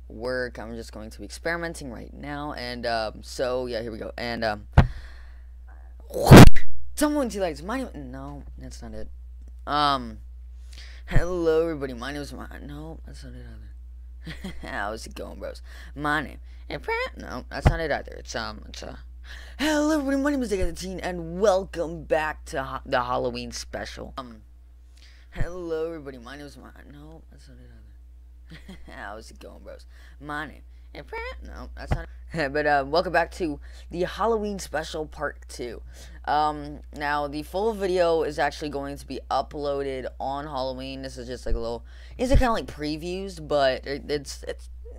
work. I'm just going to be experimenting right now, and so yeah, here we go. And someone to like my name. No, that's not it. Hello everybody. My name is no, that's not it either. How's it going, bros? My name and no, that's not it either. It's hello everybody. My name is Teen, and welcome back to the Halloween special. Hello everybody. My name is no, that's not it either. How's it going, bros? My name and no, that's not it. But welcome back to the Halloween special part 2. Now the full video is actually going to be uploaded on Halloween. This is just like a little, it's kind of like previews, but it's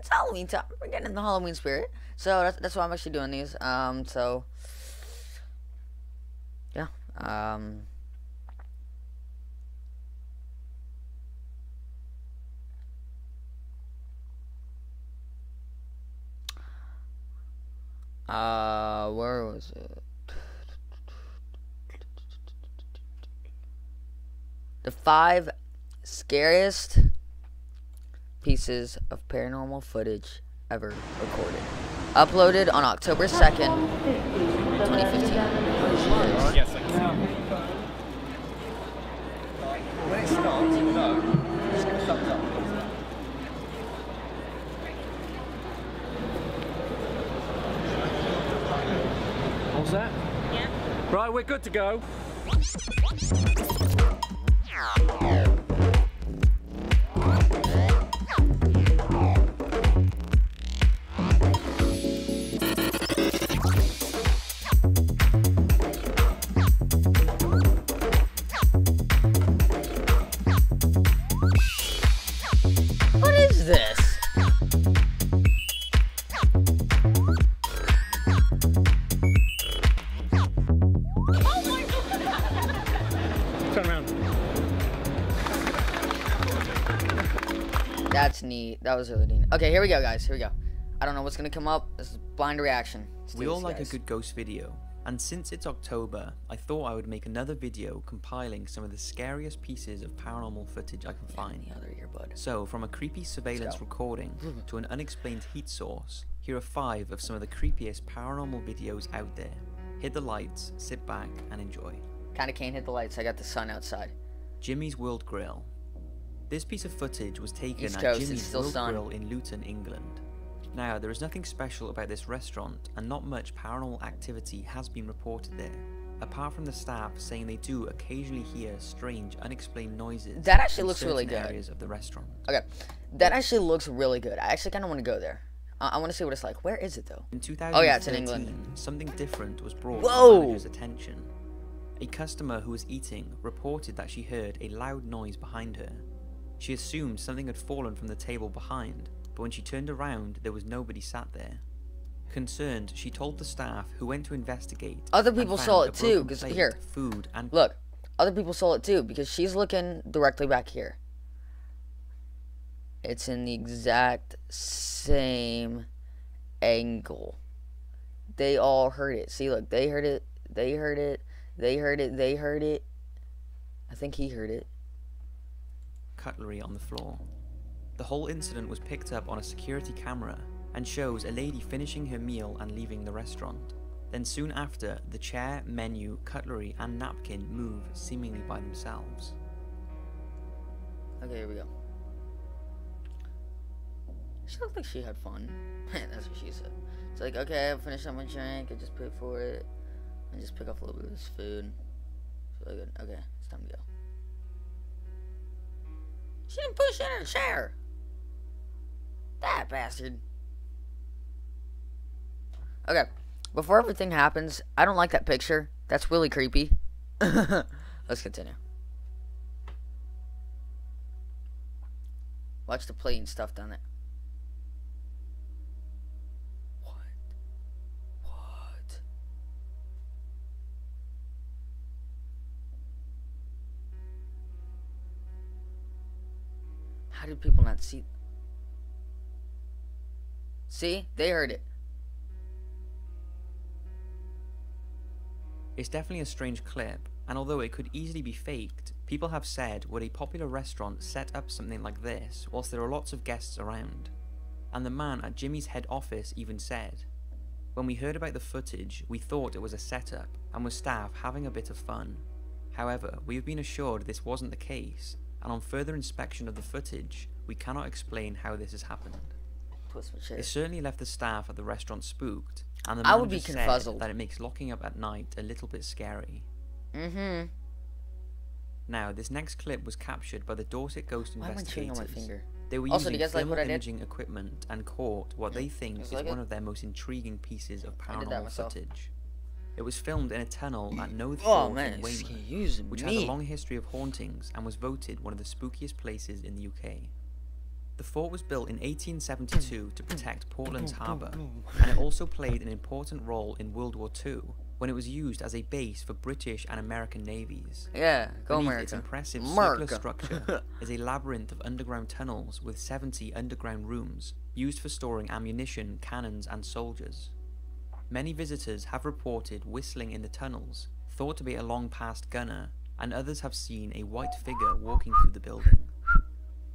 Halloween time. We're getting in the Halloween spirit, so that's why I'm actually doing these. So yeah. Where was it? The 5 scariest pieces of paranormal footage ever recorded. Uploaded on October 2nd, 2015. Yes, I can see. When it starts, you know, just give a thumbs up. What's that? Yeah. Right, we're good to go. What is this? Turn around. That's neat. That was really neat. Okay, here we go, guys. Here we go. I don't know what's gonna come up. This is blind reaction. We all like a good ghost video, and since it's October, I thought I would make another video compiling some of the scariest pieces of paranormal footage I can find. The other earbud. So, from a creepy surveillance recording to an unexplained heat source, here are 5 of some of the creepiest paranormal videos out there. Hit the lights, sit back, and enjoy. Kinda can't hit the lights. I got the sun outside. Jimmy's World Grill. This piece of footage was taken East at Coast, it's Jimmy's still World sun. Grill in Luton, England. Now, there is nothing special about this restaurant, and not much paranormal activity has been reported there, apart from the staff saying they do occasionally hear strange, unexplained noises. That actually in looks really certain good. areas of the restaurant. Okay, that actually looks really good. I actually kind of want to go there. I want to see what it's like. Where is it though? In 2013, Oh yeah, it's in England. something different was brought Whoa! to the manager's attention. A customer who was eating reported that she heard a loud noise behind her. She assumed something had fallen from the table behind, but when she turned around, there was nobody sat there. Concerned, she told the staff, who went to investigate. Other and people found saw a it too, broken 'cause plate, here, food and look, other people saw it too, because she's looking directly back here. It's in the exact same angle. They all heard it. See, look, they heard it. They heard it. They heard it. They heard it. I think he heard it. cutlery on the floor. The whole incident was picked up on a security camera and shows a lady finishing her meal and leaving the restaurant. Then soon after, the chair, menu, cutlery and napkin move seemingly by themselves. Okay, here we go. She looked like she had fun. That's what she said. It's like, okay, I finished up my drink. I just paid for it. I just pick up a little bit of this food. It's really good. Okay, it's time to go. She didn't push in her chair. That bastard. Okay, before everything happens, I don't like that picture. That's really creepy. Let's continue. Watch the plate and stuff down there. What? How did people not see? See? They heard it. It's definitely a strange clip, and although it could easily be faked, people have said would a popular restaurant set up something like this whilst there are lots of guests around. and the man at Jimmy's head office even said, "When we heard about the footage, we thought it was a setup and was staff having a bit of fun. However, we have been assured this wasn't the case, and on further inspection of the footage, we cannot explain how this has happened." It certainly left the staff at the restaurant spooked, and the manager said that it makes locking up at night a little bit scary. Now, this next clip was captured by the Dorset Ghost investigators. They were using thermal imaging equipment and caught what they think is one of their most intriguing pieces of paranormal footage. It was filmed in a tunnel at Knowth Fort in Weymouth, which has a long history of hauntings and was voted one of the spookiest places in the UK. The fort was built in 1872 to protect Portland's harbour, and it also played an important role in World War II, when it was used as a base for British and American navies. Yeah, go Beneath America. Its impressive circular structure is a labyrinth of underground tunnels with 70 underground rooms, used for storing ammunition, cannons and soldiers. Many visitors have reported whistling in the tunnels, thought to be a long-past gunner, and others have seen a white figure walking through the building.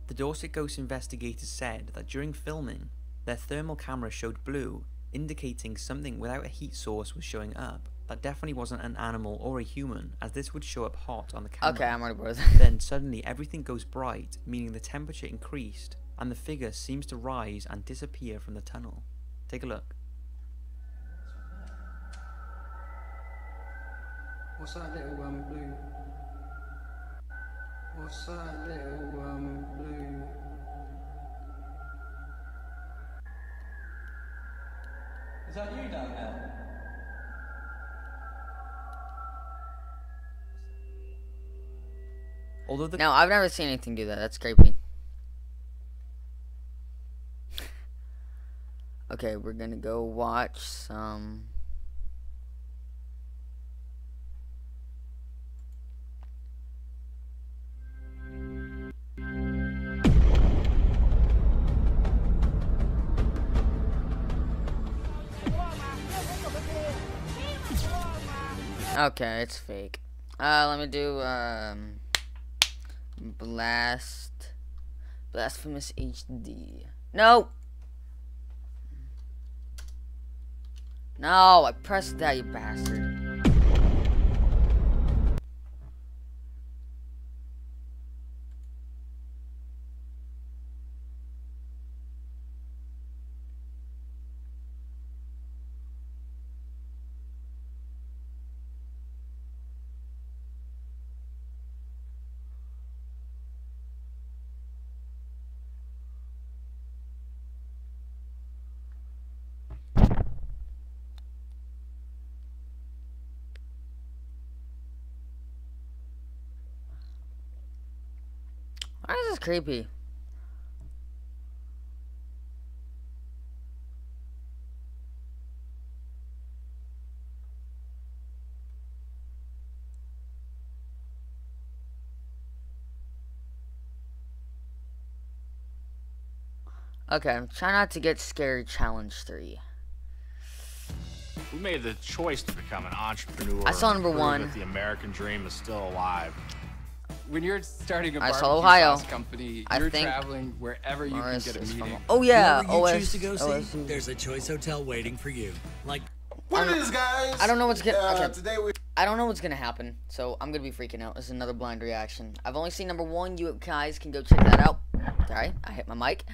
The Dorset Ghost investigators said that during filming, their thermal camera showed blue, indicating something without a heat source was showing up. That definitely wasn't an animal or a human, as this would show up hot on the camera. Okay, I'm already bored. Then suddenly everything goes bright, meaning the temperature increased, and the figure seems to rise and disappear from the tunnel. Take a look. What's that little blue? What's that little blue? Is that you down there? Although the No, I've never seen anything do that. That's creepy. Okay, we're gonna go watch some. Okay, it's fake. Let me do Blasphemous HD. No! No, I pressed that, you bastard. Why is this creepy? Okay, try not to get scared. Challenge 3. We made the choice to become an entrepreneur. I saw number and prove 1. that the American dream is still alive. When you're starting a I barbecue saw Ohio. sauce company, I you're think traveling wherever you Morris can get a is meeting. from. Oh yeah, Wherever you OS. choose to go see, OS. there's a choice hotel waiting for you. Like, What it is, guys? I don't know what's gonna. Okay. Today we. I don't know what's gonna happen, so I'm gonna be freaking out. This is another blind reaction. I've only seen number 1. You guys can go check that out. Sorry, I hit my mic.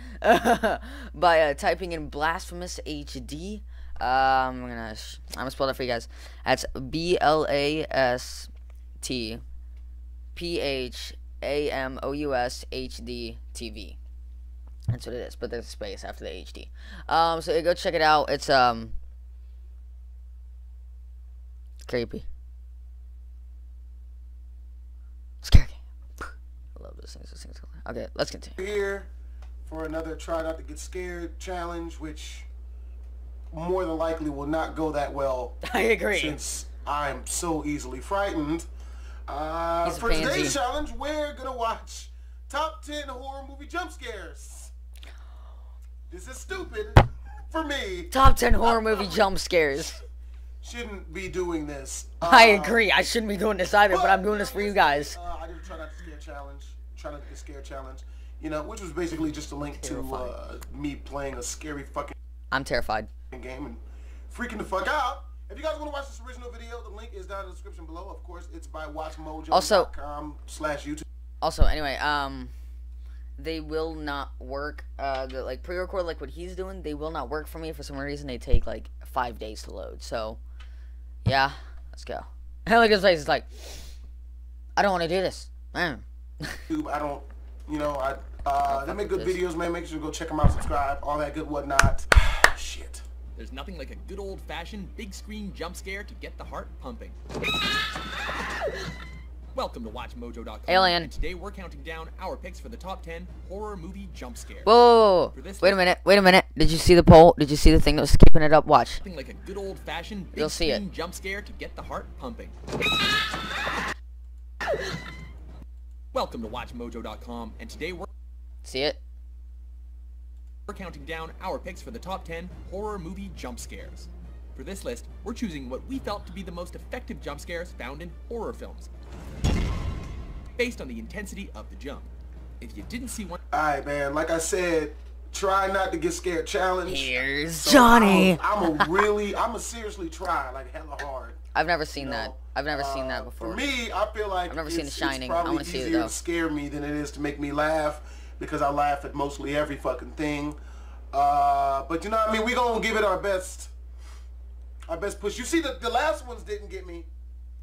By typing in Blasphemous HD. I'm gonna spell that for you guys. That's BLASTPHAMOUS HD TV. That's what it is, but there's a space after the HD. So yeah, go check it out. It's creepy. Scary game. I love those things. Okay, let's continue. Here for another try not to get scared challenge, which more than likely will not go that well. I agree. Since I'm so easily frightened. He's a For pansy. today's challenge, we're gonna watch top 10 horror movie jump scares. This is stupid for me. Top 10 horror movie jump scares. Shouldn't be doing this. I agree. I shouldn't be doing this either, but I'm doing this for you guys. I did try not to scare challenge. Try not to get scared challenge. You know, which was basically just a link to me playing a scary fucking I'm terrified. game and freaking the fuck out. If you guys want to watch this original video, the link is down in the description below. Of course, it's by watchmojo.com/YouTube. Also, anyway, they will not work. The like pre-record, like what he's doing, they will not work for me for some reason. They take like 5 days to load. So, yeah, let's go. Like this place is like, I don't want to do this. Man. I don't, you know, they make good videos, man. Make sure to go check them out, subscribe, all that good whatnot. Shit. There's nothing like a good old-fashioned big screen jump scare to get the heart pumping. Welcome to WatchMojo.com. Alien. And today we're counting down our picks for the top 10 horror movie jump scares. Whoa! Wait a minute. Did you see the poll? Did you see the thing that was keeping it up? Watch. Something like a good old-fashioned big You'll see screen it. jump scare to get the heart pumping. Welcome to WatchMojo.com, and today we're counting down our picks for the top 10 horror movie jump scares. For this list, we're choosing what we felt to be the most effective jump scares found in horror films, based on the intensity of the jump. If you didn't see one... Alright, man, like I said, try not to get scared challenge. Here's So Johnny. I'ma seriously try, like, hella hard. I've never seen that. I've never seen that before. For me, I feel like I've never seen The Shining. It's I probably wanna see it, easier though. to scare me than it is to make me laugh, because I laugh at mostly every fucking thing. But you know what I mean? We gonna give it our best push. You see, the last ones didn't get me,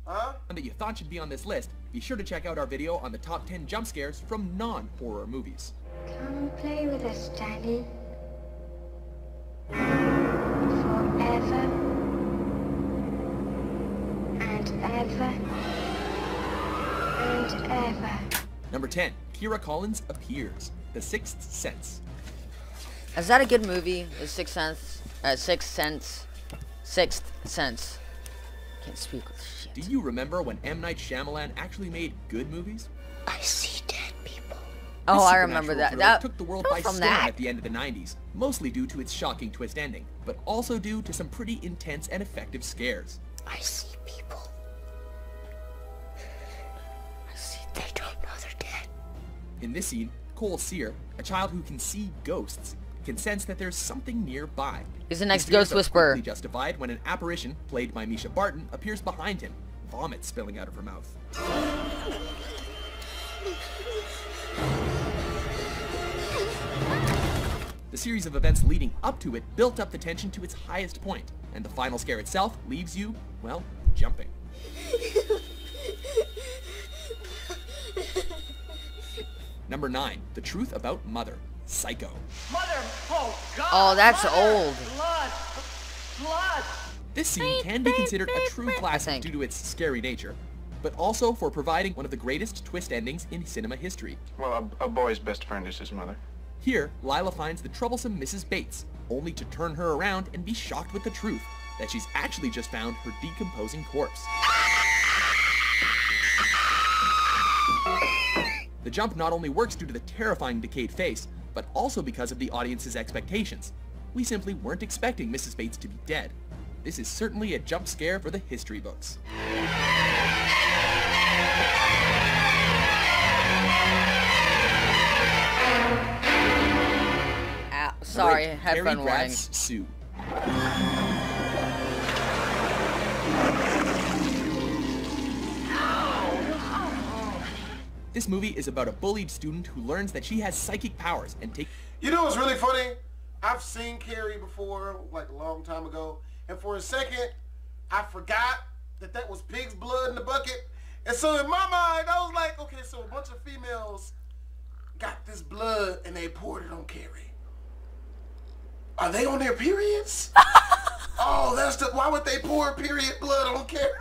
huh? that you thought should be on this list, be sure to check out our video on the top 10 jump scares from non-horror movies. Come play with us, Daddy. Forever and ever and ever. Number 10, Kira Collins Appears, The Sixth Sense. Is that a good movie? The Sixth Sense? Sixth Sense. Can't speak with shit. Do you remember when M. Night Shyamalan actually made good movies? I see dead people. Oh, This I remember supernatural that. thriller That took the world that by was from storm that. at the end of the 90s, mostly due to its shocking twist ending, but also due to some pretty intense and effective scares. I see people. I see they don't know they're dead. In this scene, Cole Sear, a child who can see ghosts, can sense that there's something nearby. He's the next His fears ghost are whisperer. quickly justified when an apparition, played by Misha Barton, appears behind him, vomit spilling out of her mouth. The series of events leading up to it built up the tension to its highest point, and the final scare itself leaves you, well, jumping. Number 9, The Truth About Mother, Psycho. Oh, that's old. This scene can be considered a true classic due to its scary nature, but also for providing one of the greatest twist endings in cinema history. Well, a boy's best friend is his mother. Here, Lila finds the troublesome Mrs. Bates, only to turn her around and be shocked with the truth, that she's actually just found her decomposing corpse. The jump not only works due to the terrifying decayed face, but also because of the audience's expectations. We simply weren't expecting Mrs. Bates to be dead. This is certainly a jump scare for the history books. Sorry, Right, headphone Carrie warning. grabs Sue. This movie is about a bullied student who learns that she has psychic powers and takes... You know what's really funny? I've seen Carrie before, like a long time ago, and for a second, I forgot that that was pig's blood in the bucket. And so in my mind, I was like, okay, so a bunch of females got this blood and they poured it on Carrie. Are they on their periods? Oh, that's the, why would they pour period blood on Carrie?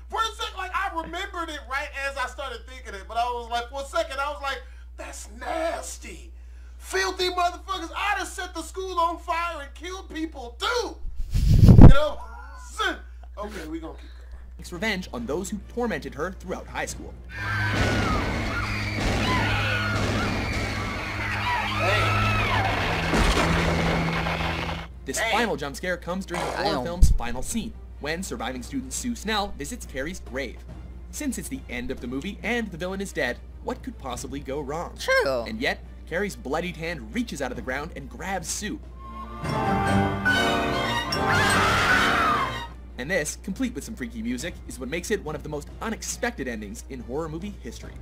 For a second, like, I remembered it right as I started thinking it, but I was like, for a second, I was like, that's nasty. Filthy motherfuckers. I'd have set the school on fire and killed people, too. You know? Okay, we gonna keep going. takes revenge on those who tormented her throughout high school. This final jump scare comes during the horror film's final scene, when surviving student Sue Snell visits Carrie's grave. Since it's the end of the movie and the villain is dead, what could possibly go wrong? True. And yet, Carrie's bloodied hand reaches out of the ground and grabs Sue. And this, complete with some freaky music, is what makes it one of the most unexpected endings in horror movie history.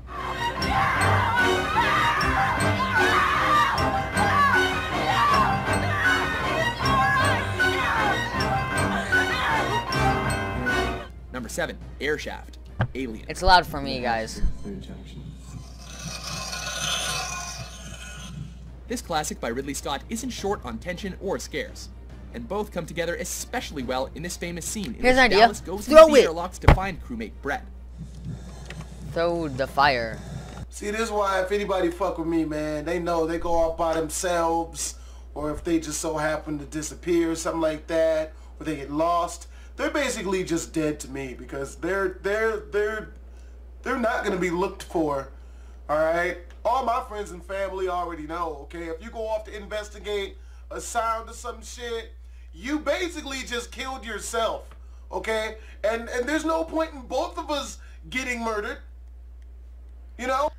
Number 7, Air Shaft, Alien. It's loud for me, guys. This classic by Ridley Scott isn't short on tension or scares, and both come together especially well in this famous scene in Here's an which idea. Dallas goes Throw into the it. airlocks to find crewmate Brett. Throw the fire. See, this is why if anybody fuck with me, man, they know they go off by themselves, or if they just so happen to disappear, something like that, or they get lost, they're basically just dead to me because they're not gonna be looked for. All right, all my friends and family already know. Okay, if you go off to investigate a sound or some shit, you basically just killed yourself. Okay, and there's no point in both of us getting murdered. You know?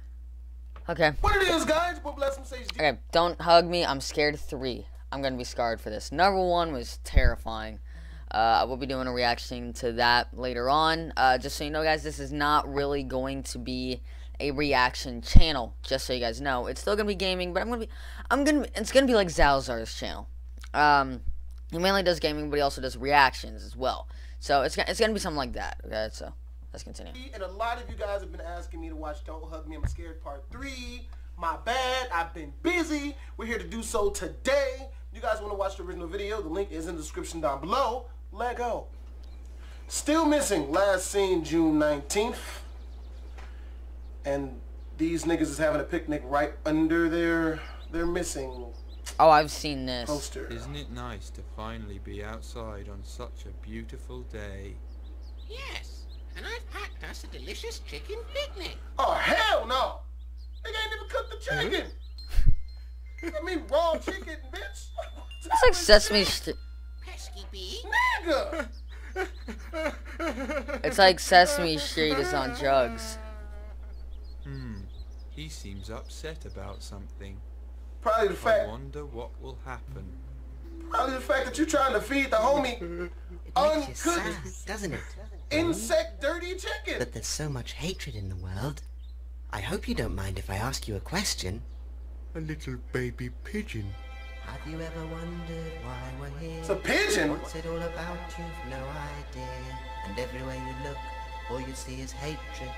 Okay. What it is, guys? But bless them, say Okay, don't hug me. I'm scared 3. I'm gonna be scarred for this. Number 1 was terrifying. I will be doing a reaction to that later on. Just so you know, guys, this is not really going to be a reaction channel. Just so you guys know, it's still gonna be gaming, but it's gonna be like Zalzar's channel. He mainly does gaming, but he also does reactions as well. So it's gonna be something like that. Okay, so let's continue. And a lot of you guys have been asking me to watch Don't Hug Me, I'm Scared Part 3. My bad, I've been busy. We're here to do so today. You guys want to watch the original video, the link is in the description down below. Let go. Still missing, last seen June 19th. And these niggas is having a picnic right under their missing Oh, I've seen this. poster. Isn't it nice to finally be outside on such a beautiful day? Yes, and I've packed us a delicious chicken picnic. Oh, hell no! They ain't even cooked the chicken! I mean, raw chicken, bitch! It's like Sesame Street. Pesky bee. Nigga! It's like Sesame Street is on drugs. He seems upset about something. Probably the I fact, wonder what will happen. probably the fact that you're trying to feed the homie It makes you uncooked, sad, doesn't it? insect dirty chicken. But there's so much hatred in the world. I hope you don't mind if I ask you a question. A little baby pigeon. Have you ever wondered why we're here? It's a pigeon. What's it all about? You've no idea. And everywhere you look, all you see is hatred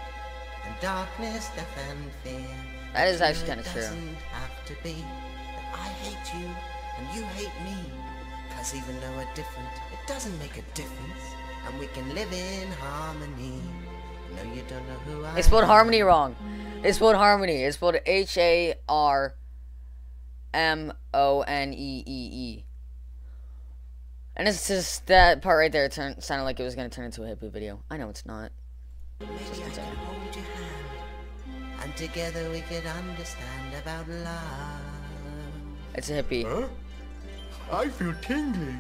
and darkness, death and fear. That is But actually you know kinda it true. doesn't have to be that I hate you and you hate me. 'Cause even though we're different, it doesn't make a difference. And we can live in harmony. No, you don't know who I They spelled am. harmony wrong. They spelled harmony. It's spelled HARMONEE. And it's just that part right there sounded like it was going to turn into a hippie video. I know it's not. Maybe I can hold your hand, and together we could understand about love. It's a hippie. Huh? I feel tingly.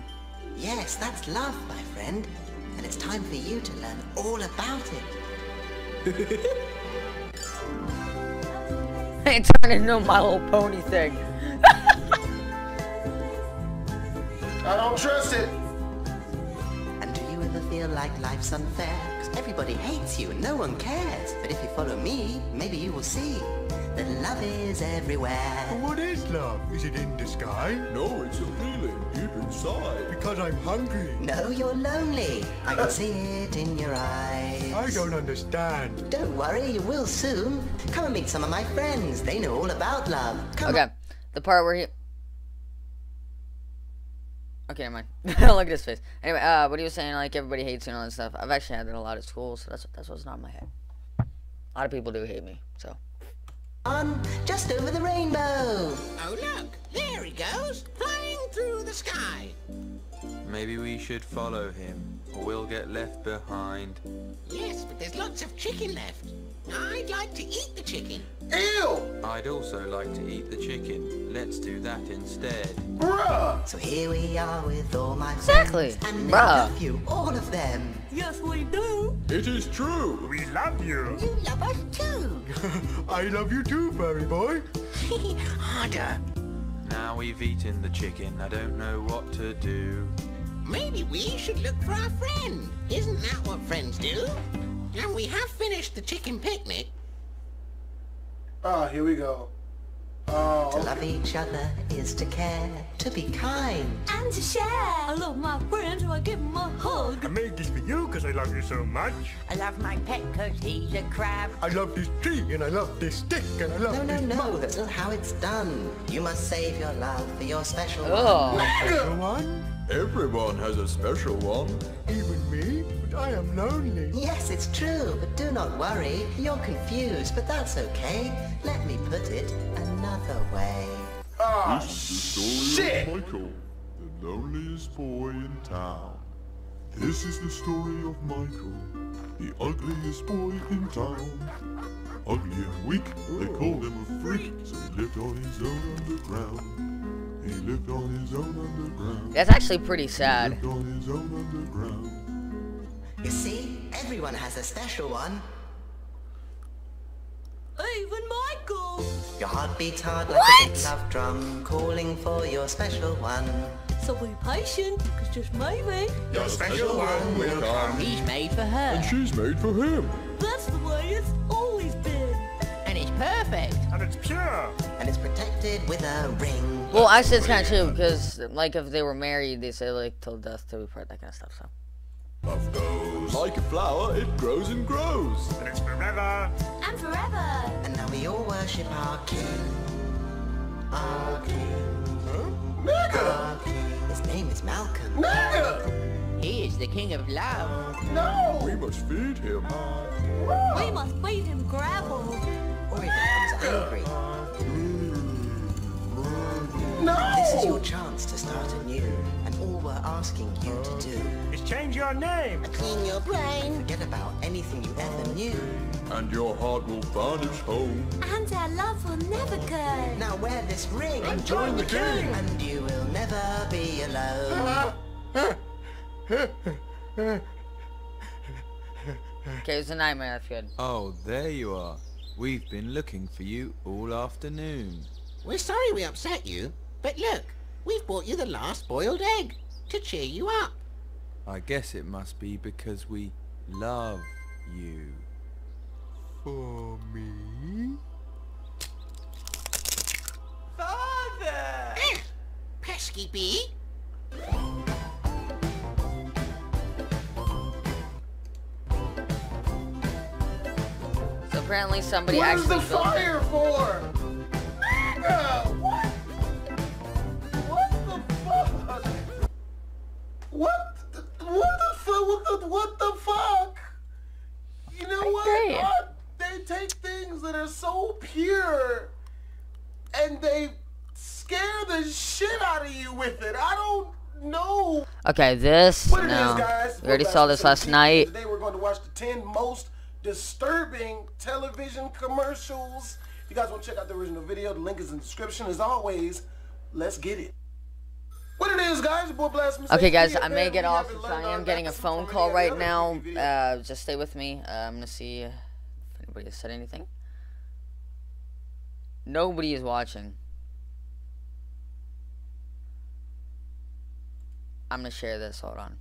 Yes, that's love, my friend. And it's time for you to learn all about it. It turned into a My Little Pony thing. I don't trust it. And do you ever feel like life's unfair? 'Cause everybody hates you and no one cares. But if you follow me, maybe you will see that love is everywhere. What is love? Is it in the sky? No, it's a feeling deep inside. Because I'm hungry. No, you're lonely. I can see it in your eyes. I don't understand. Don't worry, you will soon. Come and meet some of my friends. They know all about love. Come Okay, the part where he... Okay, never mind. Look at his face. Anyway, what he was saying, like, everybody hates you and all that stuff. I've actually had that a lot at school, so that's what's not in my head. A lot of people do hate me, so... on, just over the rainbow. Oh look, there he goes, flying through the sky. Maybe we should follow him, or we'll get left behind. Yes, but there's lots of chicken left. I'd like to eat the chicken. Ew! I'd also like to eat the chicken. Let's do that instead. Bruh! So here we are with all my Exactly. friends, and they Bruh. love you, all of them. Yes, we do. It is true. We love you. You love us too. I love you too, furry boy. Harder. Now we've eaten the chicken, I don't know what to do. Maybe we should look for our friend. Isn't that what friends do? And we have finished the chicken picnic. Oh, here we go. Oh, To love each other is to care, to be kind. And to share. I love my friends, so I give them a hug. I made this for you because I love you so much. I love my pet because he's a crab. I love this tree, and I love this stick, and I love No, this mug. that's not how it's done. You must save your love for your special Oh. one. Special one? Everyone has a special one. Even me? But I am lonely. Yes, it's true, but do not worry. You're confused, but that's okay. Let me put it another way. oh This is the story shit! of Michael, the loneliest boy in town. This is the story of Michael, the ugliest boy in town. Ugly and weak, they called him a freak, so he lived on his own underground. He lived on his own underground. That's actually pretty sad. Lived on his own underground. You see, everyone has a special one. Even Michael! Your heart beats hard like a big love drum, calling for your special one. So be patient, because just maybe Your special one will come. He's made for her. And she's made for him. that's the way it's always been. And it's perfect. And it's pure. And it's protected with a ring. Well, actually, it's kind of true because, like, if they were married, they say like till death do we part, that kind of stuff. So. Love goes. Like a flower, it grows and grows. And it's forever. And forever. And now we all worship our king. Our king. Nigga! Our king. His name is Malcolm. Nigga! He is the king of love. No! We must feed him. We must feed him gravel. Or he becomes angry. No! This is your chance to start anew. And all we're asking you to do Is change your name. Clean your brain. forget about anything you ever knew. And your heart will vanish home. And our love will never go. Now wear this ring And join the king. and you will never be alone. Okay, it was a nightmare. That's good. Oh, there you are. We've been looking for you all afternoon. We're sorry we upset you, but look, we've brought you the last boiled egg to cheer you up. I guess it must be because we love you. For me? Father! Pesky bee. So apparently somebody What is actually the built fire for? Nigga! What? What the fuck? What the fuck? You know what? Great. They take things that are so pure and they scare the shit out of you with it. I don't know. Okay, this What it no. is, guys. We already We're saw back this to last the night. Today we're going to watch the 10 most disturbing television commercials. If you guys want to check out the original video, the link is in the description. As always, let's get it. What it is, guys, your boy Blast. Okay, guys, I may get off since I am getting a phone call right now. Just stay with me. I'm gonna see if anybody has said anything. Nobody is watching. I'm gonna share this. Hold on.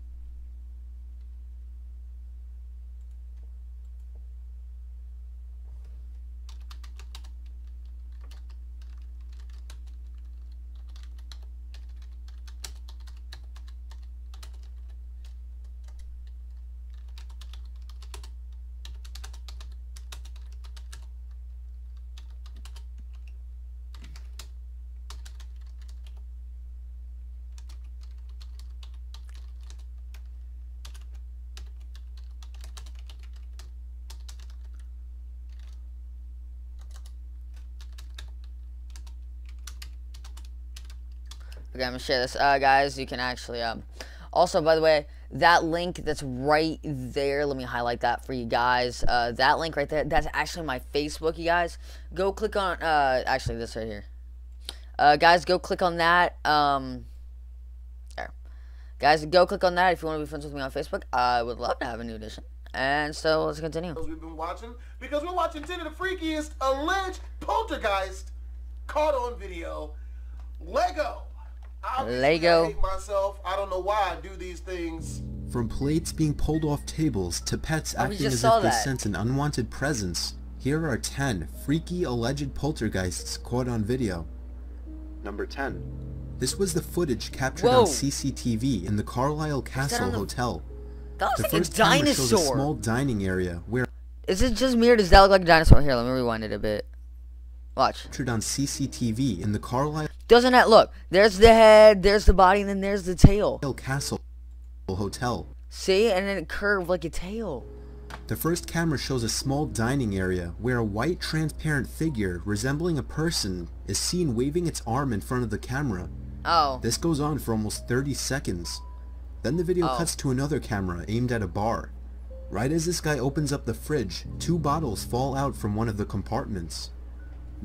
Okay, I'm gonna share this, guys. You can actually, also, by the way, that link that's right there, let me highlight that for you guys. That link right there, that's actually my Facebook, you guys. Go click on, actually this right here. Guys, go click on that. There. Guys, go click on that if you want to be friends with me on Facebook. I would love to have a new edition. And so, let's continue. We've been watching, because we're watching 10 of the freakiest alleged poltergeist caught on video. Lego. Obviously, I hate myself. I don't know why I do these things. From plates being pulled off tables to pets acting as if they sense an unwanted presence, here are 10 freaky alleged poltergeists caught on video. Number 10. This was the footage captured on CCTV in the Carlisle Castle Hotel. That looks the like first a dinosaur. Shows a small dining area where... Is it just me or does that look like a dinosaur? Here, let me rewind it a bit. Watch. Captured on CCTV in the Carlisle... Doesn't that look? There's the head, there's the body, and then there's the tail. Castle Hotel. See? And then it curved like a tail. The first camera shows a small dining area where a white transparent figure resembling a person is seen waving its arm in front of the camera. Oh. This goes on for almost 30 seconds. Then the video cuts to another camera aimed at a bar. Right as this guy opens up the fridge, 2 bottles fall out from one of the compartments.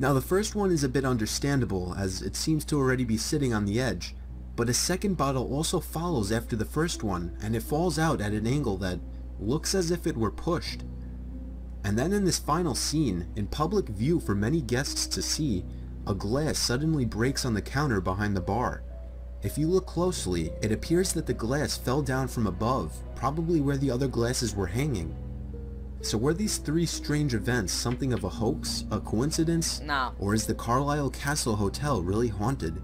Now the first one is a bit understandable as it seems to already be sitting on the edge, but a second bottle also follows after the first one and it falls out at an angle that looks as if it were pushed. And then in this final scene, in public view for many guests to see, a glass suddenly breaks on the counter behind the bar. If you look closely, it appears that the glass fell down from above, probably where the other glasses were hanging. So were these 3 strange events something of a hoax, a coincidence, or is the Carlisle Castle Hotel really haunted?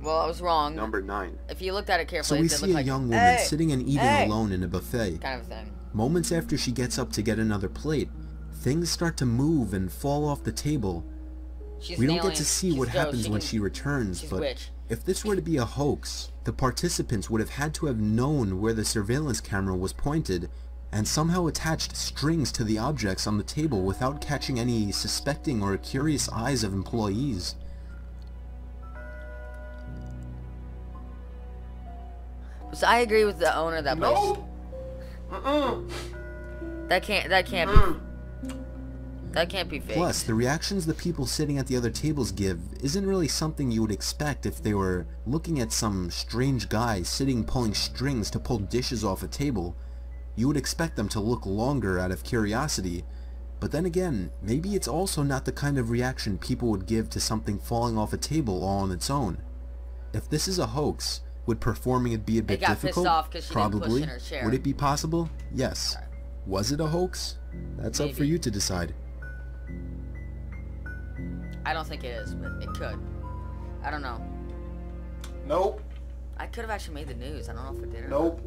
Well, I was wrong. Number 9. If you looked at it carefully, So we see a young woman sitting and eating alone in a buffet. Kind of thing. Moments after she gets up to get another plate, things start to move and fall off the table. We don't get to see what happens when she returns, but if this were to be a hoax, the participants would have had to have known where the surveillance camera was pointed and somehow attached strings to the objects on the table without catching any suspecting or curious eyes of employees. So I agree with the owner of that place. That can't be fake. Plus, the reactions the people sitting at the other tables give isn't really something you would expect if they were looking at some strange guy sitting pulling strings to pull dishes off a table. You would expect them to look longer out of curiosity, but then again, maybe it's also not the kind of reaction people would give to something falling off a table all on its own. If this is a hoax, would performing it be a bit difficult? Probably. Would it be possible? Yes. Was it a hoax? That's up for you to decide. I don't think it is, but it could. I don't know. Nope. I could have actually made the news. I don't know if it did or Nope.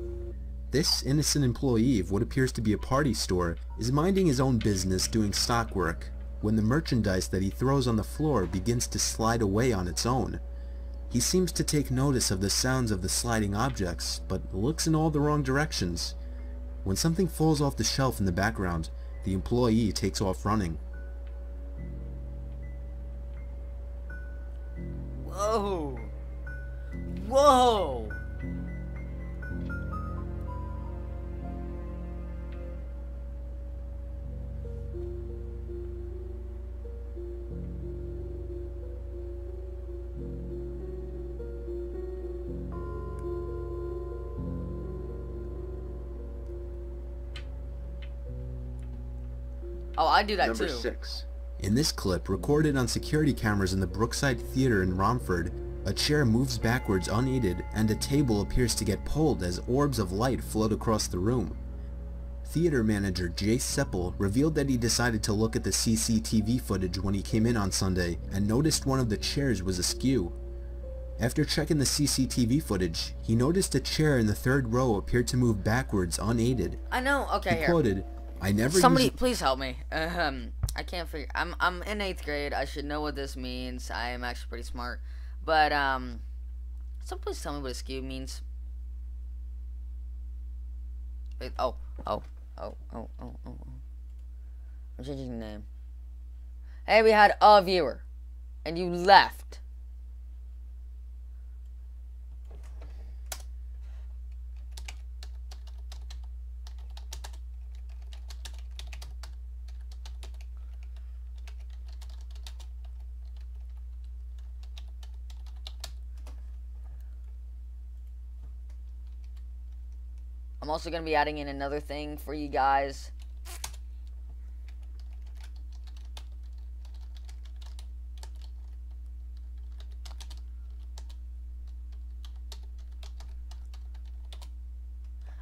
This innocent employee of what appears to be a party store is minding his own business doing stock work when the merchandise that he throws on the floor begins to slide away on its own. He seems to take notice of the sounds of the sliding objects, but looks in all the wrong directions. When something falls off the shelf in the background, the employee takes off running. Whoa! Whoa! Oh, I do that Number too. 6. In this clip, recorded on security cameras in the Brookside Theater in Romford, a chair moves backwards unaided and a table appears to get pulled as orbs of light float across the room. Theater manager Jay Seppel revealed that he decided to look at the CCTV footage when he came in on Sunday and noticed one of the chairs was askew. After checking the CCTV footage, he noticed a chair in the 3rd row appeared to move backwards unaided. I know. Okay, He quoted, "I never Somebody, please help me. I can't figure. I'm in 8th grade. I should know what this means. I am actually pretty smart, but someone please tell me what askew means. Wait, oh. I'm changing the name. Hey, we had a viewer, and you left. I'm also going to be adding in another thing for you guys.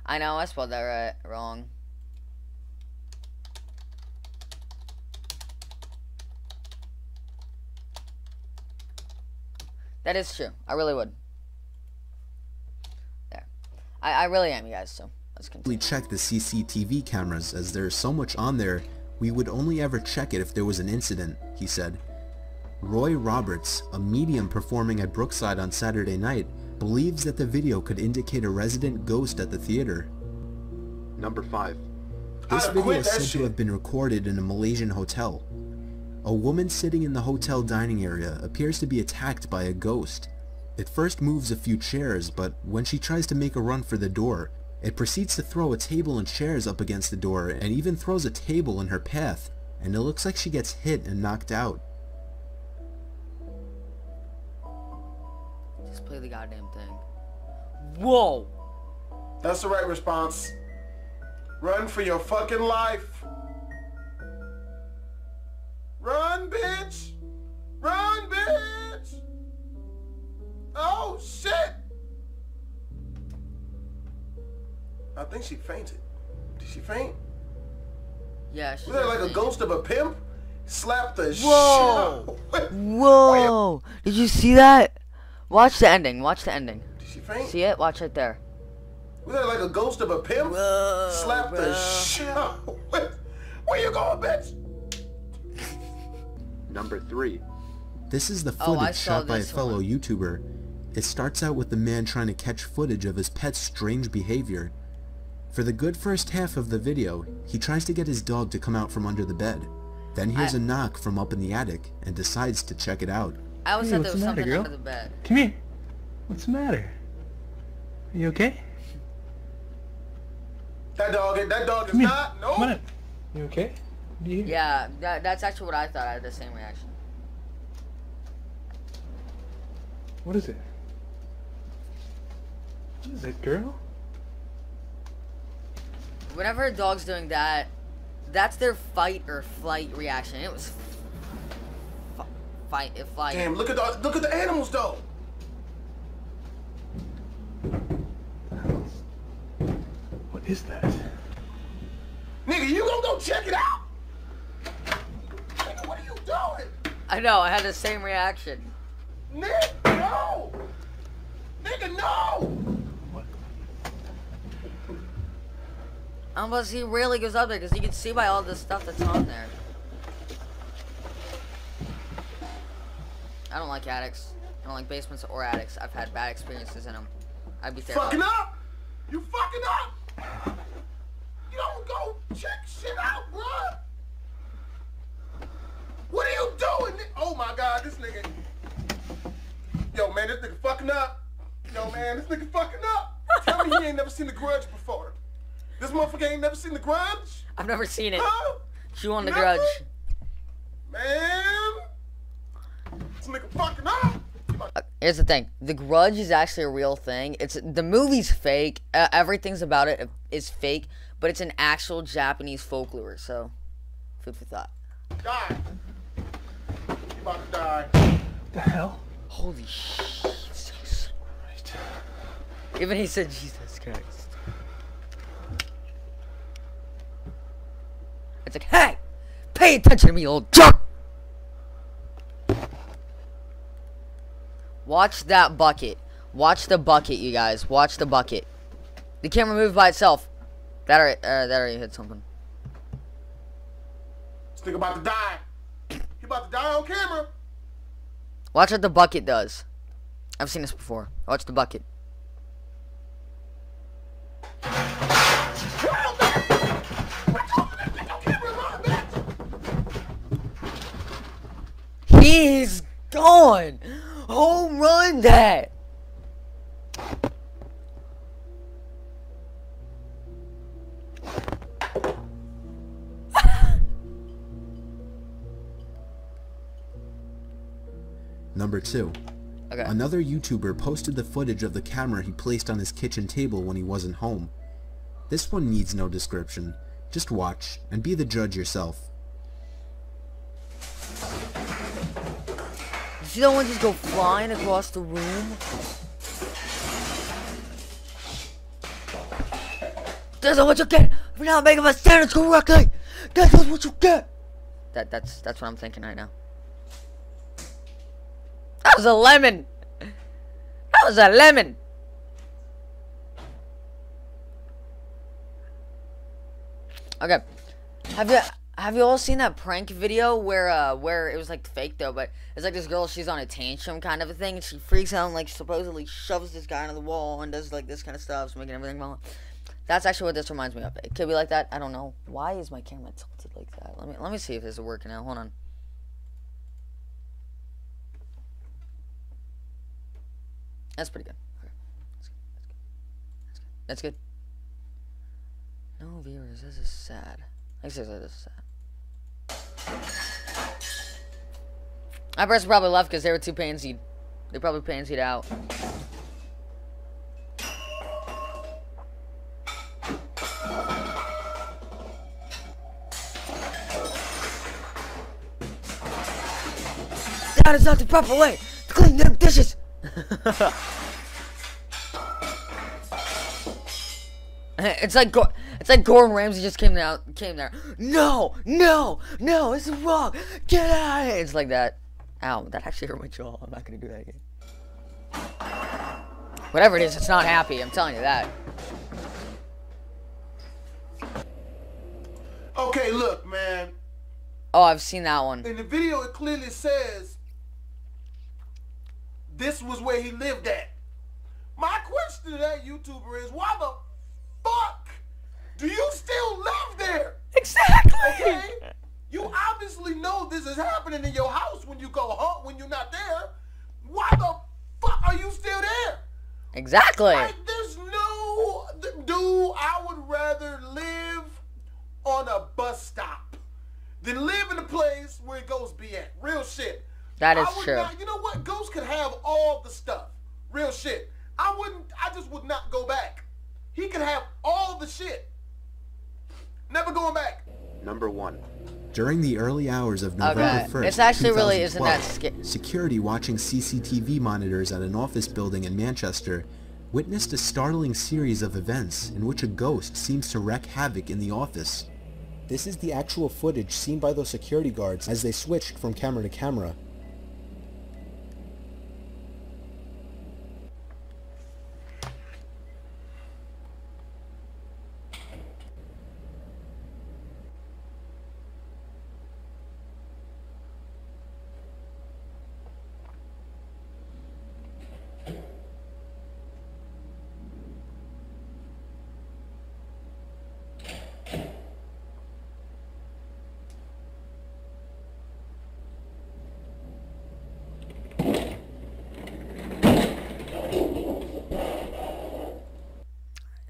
I know, I spelled that wrong. That is true. I really would. There. I really am, you guys, so let's continue. We check the CCTV cameras, as there's so much on there, we would only ever check it if there was an incident, he said. Roy Roberts, a medium performing at Brookside on Saturday night, believes that the video could indicate a resident ghost at the theater. Number 5. This video is said to have been recorded in a Malaysian hotel. A woman sitting in the hotel dining area appears to be attacked by a ghost. It first moves a few chairs, but when she tries to make a run for the door, it proceeds to throw a table and chairs up against the door and even throws a table in her path, and it looks like she gets hit and knocked out. Just play the goddamn thing. Whoa! That's the right response. Run for your fucking life. Run, bitch! Run, bitch! Oh, shit! I think she fainted. Did she faint? Yeah, she was that like a ghost of a pimp? Slapped the Whoa! shit. Whoa! Did you see that? Watch the ending. Watch the ending. Did she faint? See it? Watch it there. Was that like a ghost of a pimp? Whoa, slapped the shit. Where you going, bitch? Number 3. This is the footage shot by a fellow YouTuber. It starts out with the man trying to catch footage of his pet's strange behavior. For the good first half of the video, he tries to get his dog to come out from under the bed, then hears a knock from up in the attic and decides to check it out. I always thought there was something under the bed. Come here. What's the matter? Are you okay? That dog is not. No. Come on. You okay? What do you hear? Yeah, that's actually what I thought. I had the same reaction. What is it? What is it, girl? Whenever a dog's doing that, that's their fight or flight reaction. It was flight. Damn, look at the animals though. What is that? Nigga, you gonna go check it out? Nigga, what are you doing? I know, I had the same reaction. Nigga, no! Nigga, no! Unless he really goes up there, because you can see by all the stuff that's on there. I don't like attics. I don't like basements or attics. I've had bad experiences in them. I'd be terrified. Fucking up! You fucking up! You don't go check shit out, bruh! What are you doing? Oh my god, this nigga. Yo, man, this nigga fucking up. Yo, man, this nigga fucking up. Tell me he ain't never seen The Grudge before. This motherfucker ain't never seen The Grudge? I've never seen it. Huh? She won The Grudge. Man. This nigga fucking up. Here's the thing. The Grudge is actually a real thing. The movie's fake. Everything's about it is fake. But it's an actual Japanese folklore. So, food for thought. Die. You about to die. What the hell? Holy Jesus. Right. Even he said Jesus Christ. It's like, hey! Pay attention to me, old jerk! Watch that bucket. Watch the bucket, you guys. Watch the bucket. The camera moved by itself. That already hit something. This nigga about to die. He about to die on camera. Watch what the bucket does. I've seen this before. Watch the bucket. He's gone. Home run that. Number 2. Okay. Another YouTuber posted the footage of the camera he placed on his kitchen table when he wasn't home. This one needs no description. Just watch and be the judge yourself. You see that one just go flying across the room? That's what you get for not making my standards correctly. That's what you get. That's what I'm thinking right now. That was a lemon. That was a lemon. Okay. Have you all seen that prank video where it was like fake though, but it's like this girl, she's on a tantrum kind of a thing, and she freaks out and like supposedly shoves this guy into the wall and does like this kind of stuff, so making everything fall. That's actually what this reminds me of. It could be like that. I don't know. Why is my camera tilted like that? Let me see if this is working out. Hold on. That's pretty good. Okay. That's good. No viewers. This is sad. Like seriously, this is sad. That person probably left because they were too pansied. They probably pansied out. That is not the proper way to clean them dishes. It's like Gordon Ramsay just came there. No, this is wrong. Get out of here. It's like that. Ow, that actually hurt my jaw. I'm not gonna do that again. Whatever it is, it's not happy. I'm telling you that. Okay, look, man. Oh, I've seen that one. In the video, it clearly says this was where he lived at. My question to that YouTuber is, why the fuck do you still live there? Exactly. Okay? You obviously know this is happening in your house when you go home, when you're not there. Why the fuck are you still there? Exactly. Like, there's no... Dude, I would rather live on a bus stop than live in a place where Ghost be at. Real shit. That is true. You know what? Ghost could have all the stuff. Real shit. I just would not go back. He could have all the shit. Never going back. Number 1. During the early hours of November 1st, it's actually really isn't that scary. Security watching CCTV monitors at an office building in Manchester witnessed a startling series of events in which a ghost seems to wreak havoc in the office. This is the actual footage seen by those security guards as they switched from camera to camera.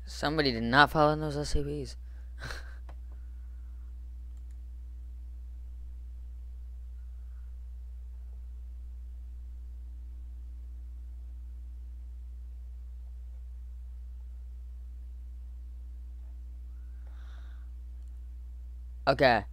Somebody did not follow those SCPs. Okay.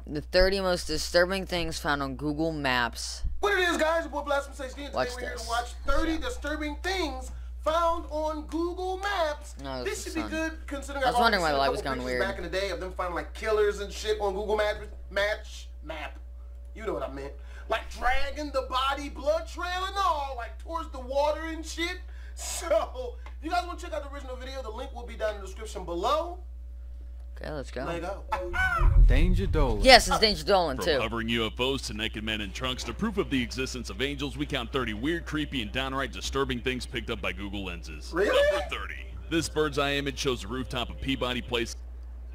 The 30 most disturbing things found on Google Maps. What it is, guys? Your boy Blast from Today we're here to watch 30 disturbing things found on Google Maps. No, this should be good considering I was wondering why the light was going weird. Back in the day of them finding like killers and shit on Google Map. You know what I meant. Like dragging the body, blood trail and all, like towards the water and shit. So, if you guys want to check out the original video, the link will be down in the description below. Okay, let's go. Let go. Danger Dolan. Yes, it's Danger Dolan, too. From hovering UFOs to naked men in trunks to proof of the existence of angels, we count 30 weird, creepy, and downright disturbing things picked up by Google lenses. Really? Number 30. This bird's eye image shows the rooftop of Peabody Place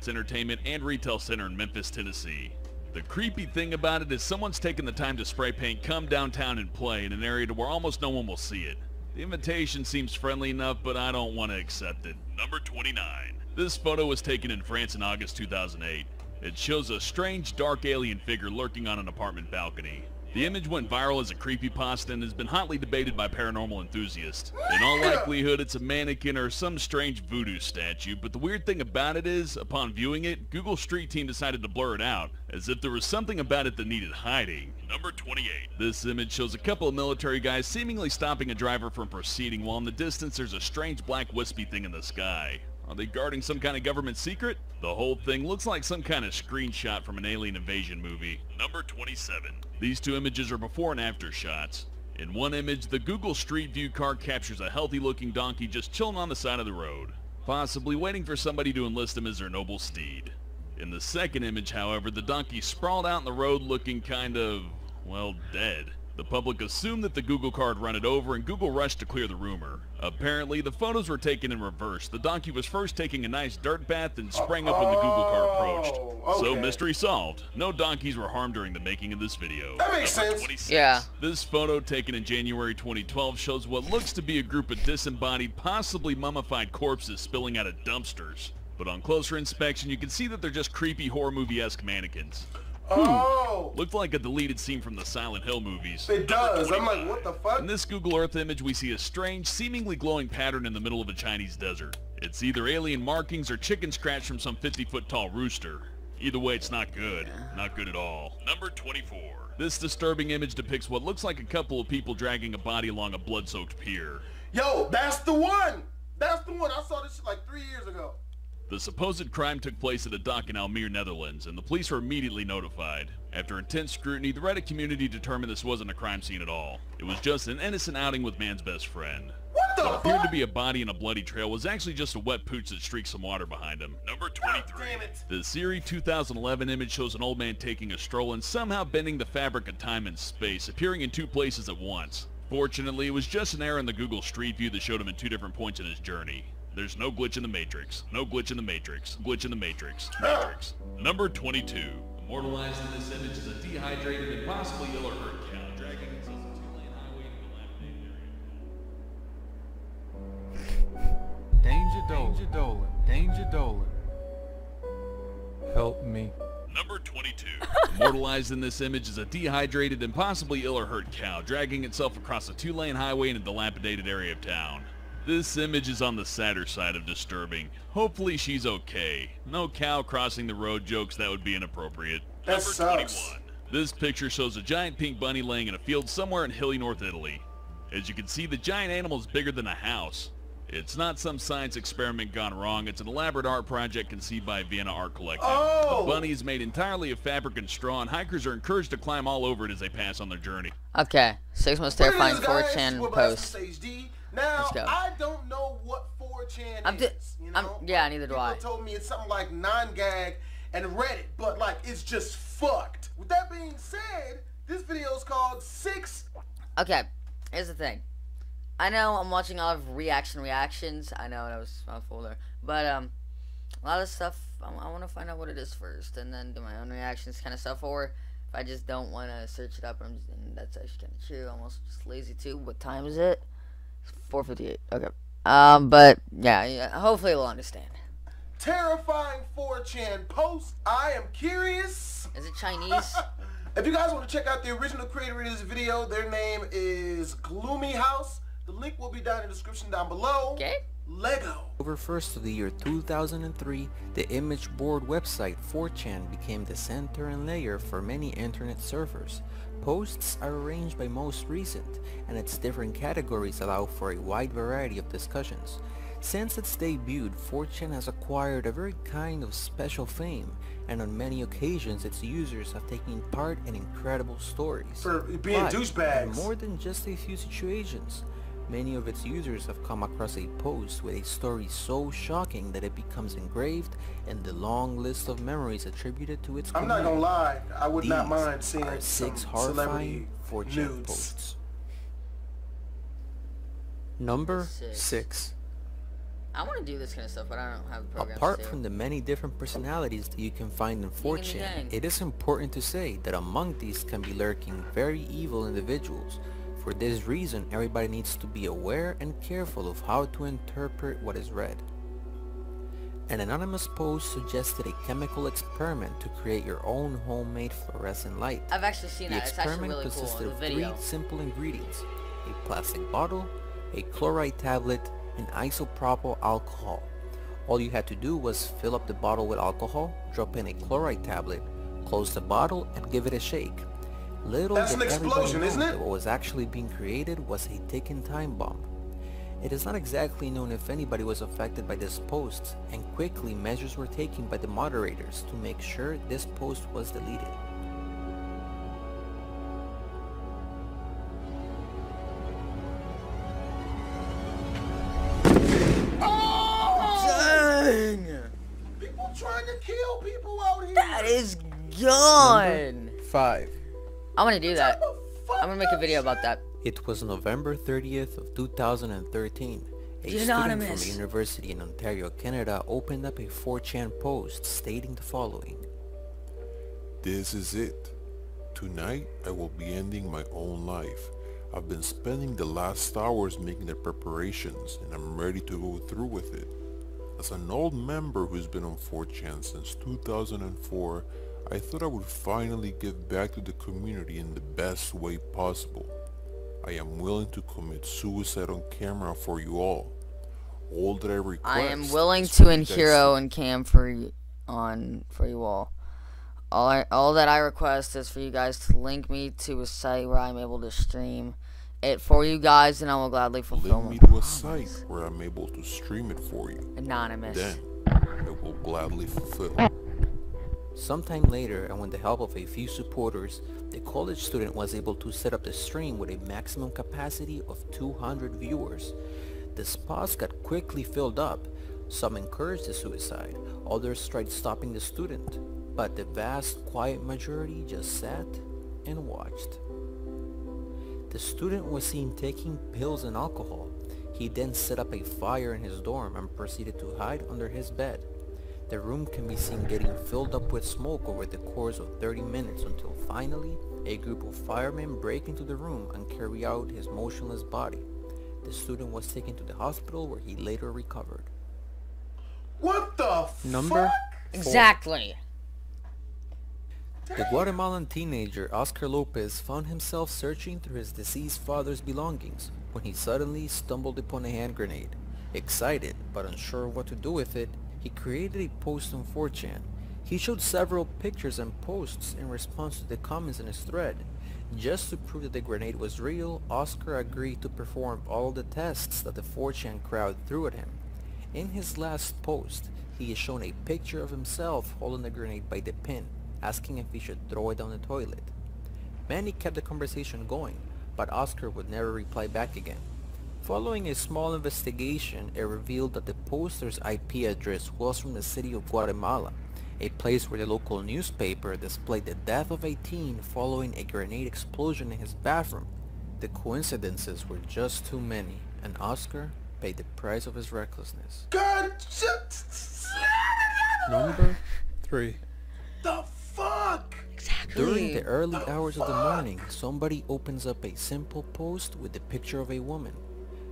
Entertainment and Retail Center in Memphis, Tennessee. The creepy thing about it is someone's taken the time to spray paint "Come Downtown and Play" in an area to where almost no one will see it. The invitation seems friendly enough, but I don't want to accept it. Number 29. This photo was taken in France in August 2008. It shows a strange, dark alien figure lurking on an apartment balcony. The image went viral as a creepypasta and has been hotly debated by paranormal enthusiasts. In all likelihood, it's a mannequin or some strange voodoo statue, but the weird thing about it is, upon viewing it, Google Street Team decided to blur it out, as if there was something about it that needed hiding. Number 28. This image shows a couple of military guys seemingly stopping a driver from proceeding, while in the distance there's a strange black wispy thing in the sky. Are they guarding some kind of government secret? The whole thing looks like some kind of screenshot from an alien invasion movie. Number 27. These two images are before and after shots. In one image, the Google Street View car captures a healthy-looking donkey just chilling on the side of the road, possibly waiting for somebody to enlist him as their noble steed. In the second image, however, the donkey sprawled out in the road looking kind of, well, dead. The public assumed that the Google car had run it over, and Google rushed to clear the rumor. Apparently, the photos were taken in reverse. The donkey was first taking a nice dirt bath and sprang up when the Google car approached. Okay. So, mystery solved. No donkeys were harmed during the making of this video. That makes sense. 26. Yeah. This photo, taken in January 2012, shows what looks to be a group of disembodied, possibly mummified corpses spilling out of dumpsters. But on closer inspection, you can see that they're just creepy horror movie-esque mannequins. Oh! Looked like a deleted scene from the Silent Hill movies. It does. I'm like, what the fuck? In this Google Earth image, we see a strange, seemingly glowing pattern in the middle of a Chinese desert. It's either alien markings or chicken scratch from some 50-foot tall rooster. Either way, it's not good. Not good at all. Number 24. This disturbing image depicts what looks like a couple of people dragging a body along a blood-soaked pier. Yo, that's the one! That's the one. I saw this shit like 3 years ago. The supposed crime took place at a dock in Almere, Netherlands, and the police were immediately notified. After intense scrutiny, the Reddit community determined this wasn't a crime scene at all. It was just an innocent outing with man's best friend. What appeared to be a body in a bloody trail was actually just a wet pooch that streaked some water behind him. Number 23. The Siri 2011 image shows an old man taking a stroll and somehow bending the fabric of time and space, appearing in two places at once. Fortunately, it was just an error in the Google Street View that showed him in two different points in his journey. There's no glitch in the Matrix. No glitch in the Matrix. Glitch in the Matrix. Matrix. Number 22. Immortalized in this image is a dehydrated and possibly ill or hurt cow dragging itself a two-lane highway to the Danger Dolan. Danger Dolan. Help me. Number 22. Immortalized in this image is a dehydrated and possibly ill or hurt cow dragging itself across a two-lane highway in a dilapidated area of town. This image is on the sadder side of disturbing. Hopefully she's okay. No cow crossing the road jokes, that would be inappropriate. That Number sucks. 21. This picture shows a giant pink bunny laying in a field somewhere in hilly North Italy. As you can see, the giant animal is bigger than a house. It's not some science experiment gone wrong. It's an elaborate art project conceived by Vienna Art Collective. Oh! The bunny is made entirely of fabric and straw, and hikers are encouraged to climb all over it as they pass on their journey. Okay, 6 most terrifying 4chan posts. Now, Let's go. I don't know what 4chan is. You know? Yeah, neither do I. People told me it's something like 9gag and Reddit, but like it's just fucked. With that being said, this video is called 6. Okay, here's the thing. I know I'm watching a lot of reactions. I know that was mouthful there, but a lot of stuff. I want to find out what it is first, and then do my own reactions, kind of stuff. Or if I just don't want to search it up, and that's actually kind of true. I'm almost just lazy too. What time is it? 4:58. Okay. But yeah, hopefully you'll understand. Terrifying 4chan post. I am curious. Is it Chinese? If you guys want to check out the original creator of this video, their name is Gloomy House. The link will be down in the description down below. Okay. Lego. October 1st of the year 2003, the image board website 4chan became the center and layer for many internet servers. Posts are arranged by most recent, and its different categories allow for a wide variety of discussions. Since its debut, 4chan has acquired a very kind of special fame, and on many occasions its users have taken part in incredible stories. For being douchebags. More than just a few situations. Many of its users have come across a post with a story so shocking that it becomes engraved in the long list of memories attributed to its community. I'm not gonna lie, I would not mind seeing are 6 some horrifying 4chan nudes. posts. Number 6. I want to do this kind of stuff, but I don't have the programs Apart to. from the many different personalities that you can find in 4chan, it is important to say that among these can be lurking very evil individuals. For this reason, everybody needs to be aware and careful of how to interpret what is read. An anonymous post suggested a chemical experiment to create your own homemade fluorescent light. I've actually seen that. It's actually really cool. Consisted The of video. 3 simple ingredients: a plastic bottle, a chloride tablet, and isopropyl alcohol. All you had to do was fill up the bottle with alcohol, drop in a chloride tablet, close the bottle, and give it a shake. Little That's did an explosion, everybody know isn't it? that what was actually being created was a ticking time bomb. It is not exactly known if anybody was affected by this post, and quickly measures were taken by the moderators to make sure this post was deleted. Dang! People trying to kill people out here. That is gone. Number 5. I'm gonna do that. I'm gonna make a video about that. It was November 30th of 2013. A student from a university in Ontario, Canada opened up a 4chan post stating the following. This is it. Tonight I will be ending my own life. I've been spending the last hours making the preparations and I'm ready to go through with it. As an old member who's been on 4chan since 2004, I thought I would finally give back to the community in the best way possible. I am willing to commit suicide on camera for you all. All that I request. I am willing to in hero and cam for you all. All that I request is for you guys to link me to a site where I'm able to stream it for you guys, and I will gladly fulfill Link me my to a promise. site where I'm able to stream it for you. Anonymous. Then I will gladly fulfill. Sometime later, and with the help of a few supporters, the college student was able to set up the stream with a maximum capacity of 200 viewers. The spots got quickly filled up. Some encouraged the suicide, others tried stopping the student, but the vast quiet majority just sat and watched. The student was seen taking pills and alcohol. He then set up a fire in his dorm and proceeded to hide under his bed. The room can be seen getting filled up with smoke over the course of 30 minutes until finally a group of firemen break into the room and carry out his motionless body. The student was taken to the hospital where he later recovered. What the Number fuck? 4. Exactly. The Guatemalan teenager Oscar Lopez found himself searching through his deceased father's belongings when he suddenly stumbled upon a hand grenade. Excited but unsure what to do with it, he created a post on 4chan. He showed several pictures and posts in response to the comments in his thread. Just to prove that the grenade was real, Oscar agreed to perform all the tests that the 4chan crowd threw at him. In his last post, he is shown a picture of himself holding the grenade by the pin, asking if he should throw it down the toilet. Many kept the conversation going, but Oscar would never reply back again. Following a small investigation, it revealed that the poster's IP address was from the city of Guatemala, a place where the local newspaper displayed the death of a teen following a grenade explosion in his bathroom. The coincidences were just too many, and Oscar paid the price of his recklessness. God, Number 3. the fuck? During the early hours of the morning, somebody opens up a simple post with the picture of a woman.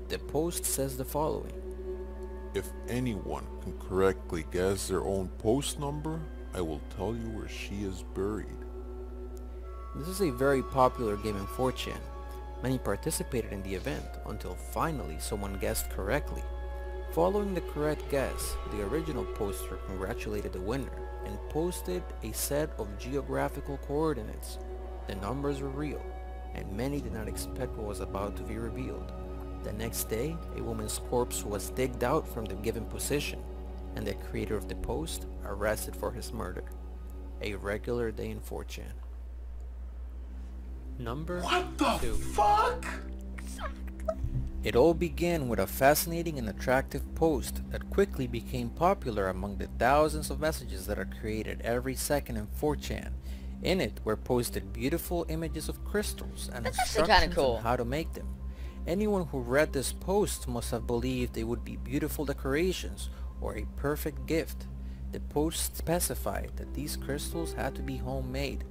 The post says the following. If anyone can correctly guess their own post number, I will tell you where she is buried. This is a very popular game in 4chan. Many participated in the event until finally someone guessed correctly. Following the correct guess, the original poster congratulated the winner and posted a set of geographical coordinates. The numbers were real, and many did not expect what was about to be revealed. The next day, a woman's corpse was digged out from the given position, and the creator of the post arrested for his murder. A regular day in 4chan. Number 2. Fuck? It all began with a fascinating and attractive post that quickly became popular among the thousands of messages that are created every second in 4chan. In it were posted beautiful images of crystals and instructions on how to make them. Anyone who read this post must have believed they would be beautiful decorations or a perfect gift. The post specified that these crystals had to be homemade.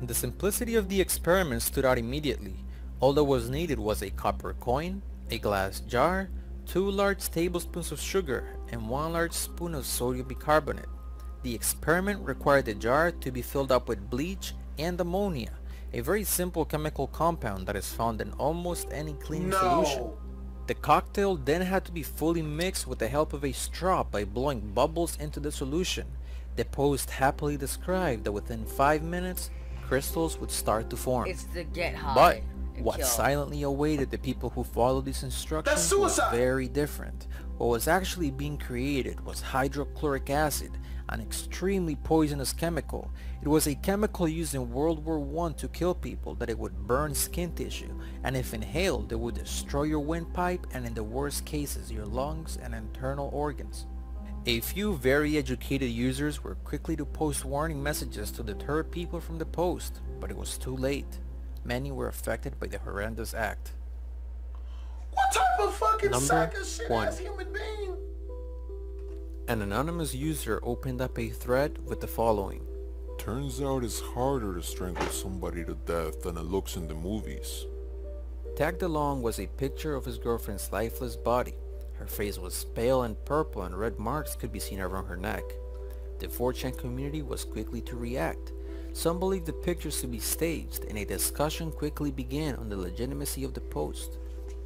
The simplicity of the experiment stood out immediately. All that was needed was a copper coin, a glass jar, 2 large tablespoons of sugar, and 1 large spoon of sodium bicarbonate. The experiment required the jar to be filled up with bleach and ammonia, a very simple chemical compound that is found in almost any cleaning solution. The cocktail then had to be fully mixed with the help of a straw by blowing bubbles into the solution. The post happily described that within 5 minutes, crystals would start to form. It's the get high. But what kill. silently awaited the people who followed these instructions was very different. What was actually being created was hydrochloric acid, an extremely poisonous chemical. It was a chemical used in World War I to kill people, that it would burn skin tissue, and if inhaled it would destroy your windpipe and in the worst cases your lungs and internal organs. A few very educated users were quickly to post warning messages to deter people from the post, but it was too late. Many were affected by the horrendous act. What type of fucking Number sack of shit 1. ass human being? An anonymous user opened up a thread with the following. Turns out it's harder to strangle somebody to death than it looks in the movies. Tagged along was a picture of his girlfriend's lifeless body. Her face was pale and purple and red marks could be seen around her neck. The 4chan community was quickly to react. Some believed the pictures to be staged, and a discussion quickly began on the legitimacy of the post.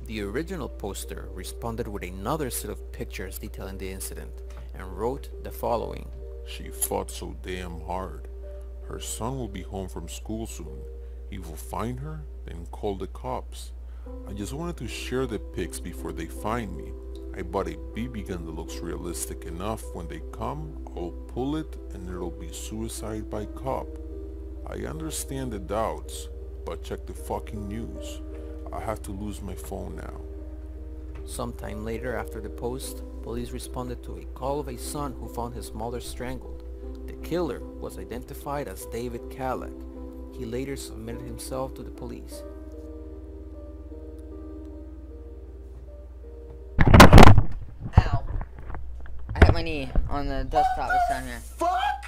The original poster responded with another set of pictures detailing the incident, and wrote the following. She fought so damn hard. Her son will be home from school soon. He will find her, then call the cops. I just wanted to share the pics before they find me. I bought a BB gun that looks realistic enough. When they come, I'll pull it and it'll be suicide by cop. I understand the doubts, but check the fucking news. I have to lose my phone now. Sometime later after the post, police responded to a call of a son who found his mother strangled. The killer was identified as David Kalak. He later submitted himself to the police. Ow. I hit my knee on the desktop this time here. Fuck!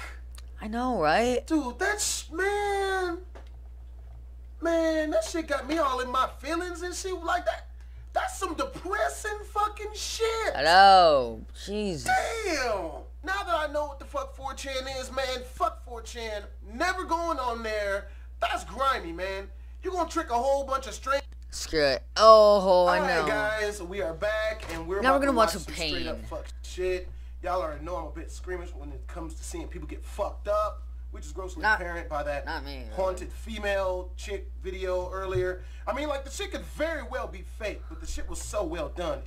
I know, right? Dude, that's, man, that shit got me all in my feelings and shit like that. That's some depressing fucking shit. Hello. Jesus. Damn. Now that I know what the fuck 4chan is, man, fuck 4chan. Never going on there. That's grimy, man. You gonna trick a whole bunch of strangers. Screw it. Oh, I know. Alright, guys, we are back, and we're now about we're gonna to watch some some straight up pain. fuck shit. Y'all already know I'm a bit squeamish when it comes to seeing people get fucked up, which is grossly apparent by that haunted female chick video earlier. I mean, like, the shit could very well be fake, but the shit was so well done.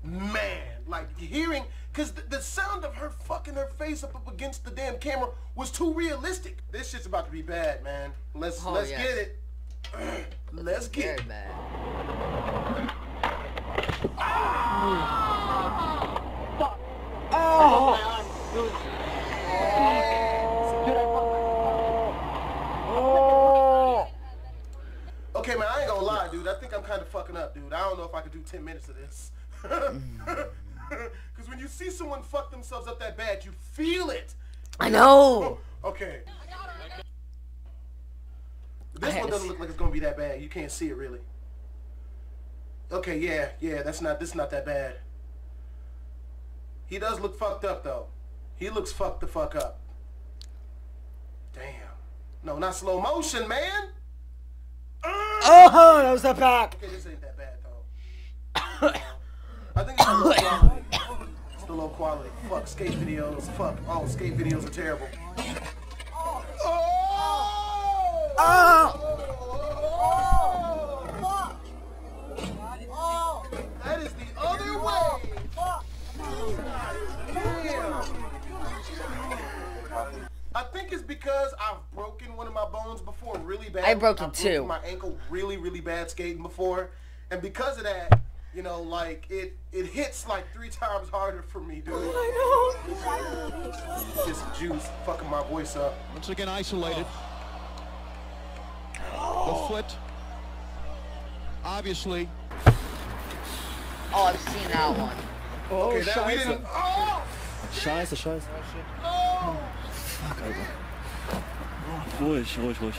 Man, like, hearing, because the sound of her fucking her face up against the damn camera was too realistic. This shit's about to be bad, man. Let's yes. get it. Let's get it. Bad. Okay, man, I ain't gonna lie, dude. I think I'm kind of fucking up, dude. I don't know if I could do 10 minutes of this. Because when you see someone fuck themselves up that bad, you feel it. I know. Okay. This one doesn't look like it's gonna be that bad. You can't see it really. Okay, yeah, this is not that bad. He does look fucked up though. He looks fucked the fuck up. Damn. No, not slow motion, man. Oh, that was the back. Okay, this ain't that bad though. I think it's the low quality. It's the low quality. Fuck skate videos. Fuck. Oh, skate videos are terrible. That is the other way. Damn. I think it's because I've broken one of my bones before really bad. I broke it too. My ankle really bad skating before, and because of that, you know, like it hits like 3 times harder for me, dude. I know. Just juice fucking my voice up. Once again isolated. The foot. Obviously. Oh, I've seen that one. Oh, okay, that we didn't. Oh! Scheiße. Oh! Fuck, Alter. Ruhig.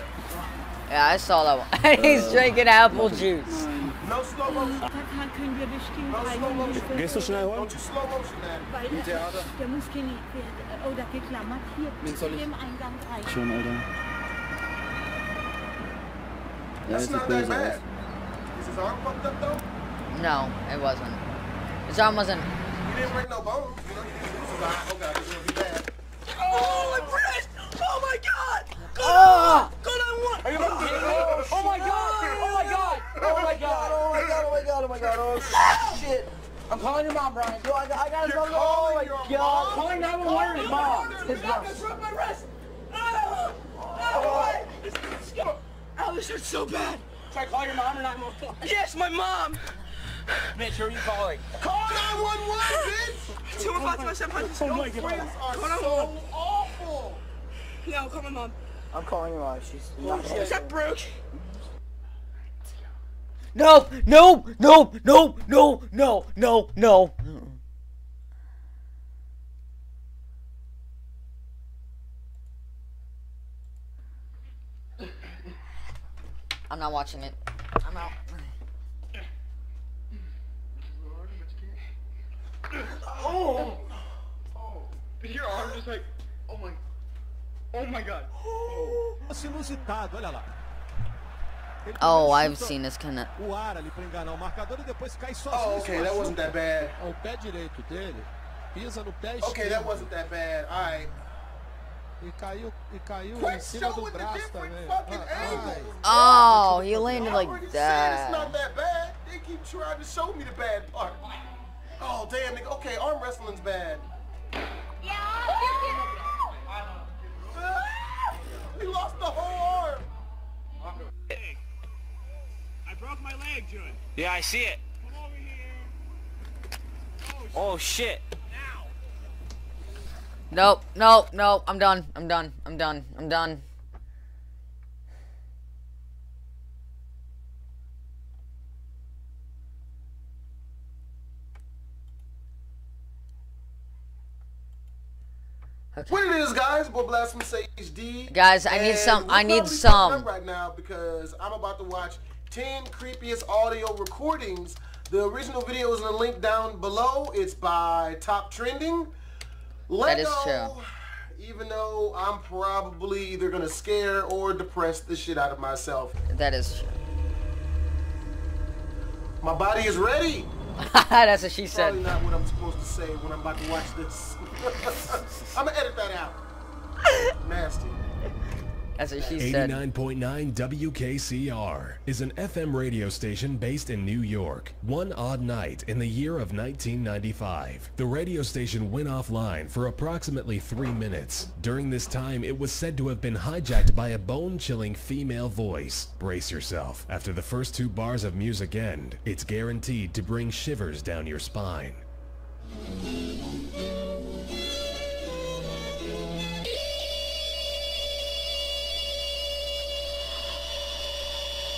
Yeah, I saw that one. He's drinking apple juice. No slow motion. Man können wir bestimmt No slow motion. Gehst du schnell hoch? Don't you slow motion that. Weil der muss keine... Oh, da geklammert. Hier, zu dem Eingang rein. Schon, Alter. That's not that bad. Is his arm fucked up though? No, it wasn't. His arm wasn't. You didn't break no bones. You know, you didn't lose a lot. Oh god, this is gonna be bad. Oh, my breast! Oh my god! Oh! God, I want! Are you kidding me? Oh my god! Oh my god! Oh my god! Oh my god, oh my god, oh my god, oh shit! I'm calling your mom, Brian. Yo, I gotta You're go. calling Oh my your god! mom? Calling 911 his mom. His mom. broke my wrist! Oh, this hurts so bad! Try to call your mom or 911. Yes, my mom! Mitch, who are you calling? Call 911, bitch! 215-2700. Oh my god. Friends are Call so awful. No, call my mom. I'm calling your mom. She's not Is that broke? No, no, no, no, no, no, no, no. I'm not watching it. I'm out. Oh! Your arm just like... Oh my god. Inusitado, olha lá. Oh, I've seen this kind of. O ar ali para enganar o marcador e depois cai sozinho. Oh, okay, that wasn't that bad. O pé direito dele pisa no pé esquerdo. Okay, that wasn't that bad. All right. E caiu em Quit cima do showing the braço different também. fucking angles. Oh, he landed I like already said it's that. not that bad. They keep trying to show me the bad part. Oh, damn, nigga. Okay, arm wrestling's bad. He lost the whole arm. I broke my leg, Jun. Yeah, I see it. Come over here. Oh shit. Nope, nope, nope. I'm done. I'm done. I'm done. I'm done. Okay. What it is, guys? Boy, Blasphemy HD. Guys, I need And some. we're I need probably fucking some. up right now because I'm about to watch 10 creepiest audio recordings. The original video is in a link down below. It's by Top Trending. That is true. Even though I'm probably either gonna scare or depress the shit out of myself. That is true. My body is ready. That's what she said. Probably not what I'm supposed to say when I'm about to watch this. I'm gonna edit that out. Nasty. That's what she said. 89.9 WKCR is an FM radio station based in New York. One odd night in the year of 1995, the radio station went offline for approximately 3 minutes. During this time, it was said to have been hijacked by a bone-chilling female voice. Brace yourself. After the first 2 bars of music end, it's guaranteed to bring shivers down your spine.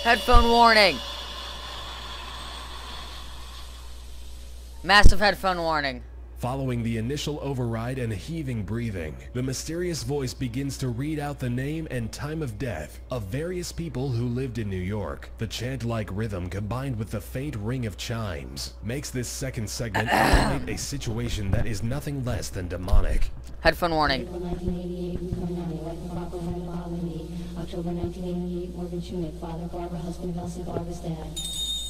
Headphone warning. Massive headphone warning. Following the initial override and heaving breathing, the mysterious voice begins to read out the name and time of death of various people who lived in New York. The chant-like rhythm combined with the faint ring of chimes makes this second segment emulate a situation that is nothing less than demonic. Headphone warning. October 1988, Morgan Schmidt, father, Barbara, husband, Elsie, Barbara's dad.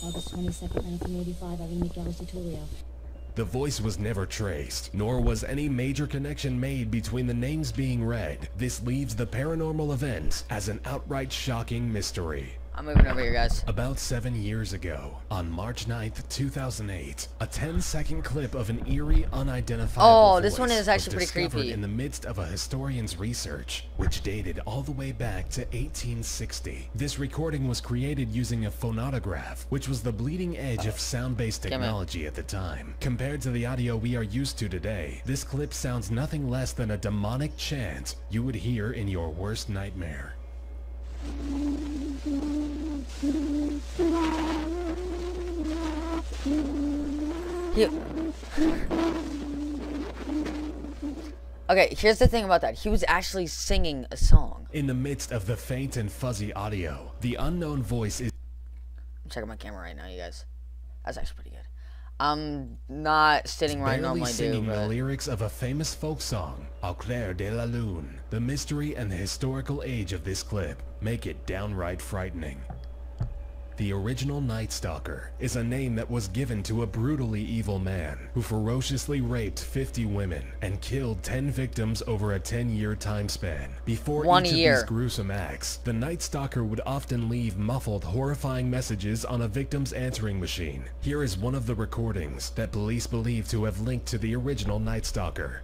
August 22nd, 1985, Irene Miguel Tulio. The voice was never traced, nor was any major connection made between the names being read. This leaves the paranormal event as an outright shocking mystery. I'm moving over here, guys. About 7 years ago, on March 9th, 2008, a 10-second clip of an eerie, unidentifiable this one voice is actually was pretty discovered creepy. in the midst of a historian's research, which dated all the way back to 1860. This recording was created using a phonautograph, which was the bleeding edge of sound-based technology at the time. Compared to the audio we are used to today, this clip sounds nothing less than a demonic chant you would hear in your worst nightmare. Okay, here's the thing about that. He was actually singing a song. In the midst of the faint and fuzzy audio, the unknown voice is checking my camera right now, you guys. That's actually pretty good. I'm not sitting where I normally singing do, the but... lyrics of a famous folk song, Au clair de la lune. The mystery and the historical age of this clip make it downright frightening. The original Night Stalker is a name that was given to a brutally evil man who ferociously raped 50 women and killed 10 victims over a 10-year time span. Before each of these gruesome acts, the Night Stalker would often leave muffled, horrifying messages on a victim's answering machine. Here is one of the recordings that police believe to have linked to the original Night Stalker.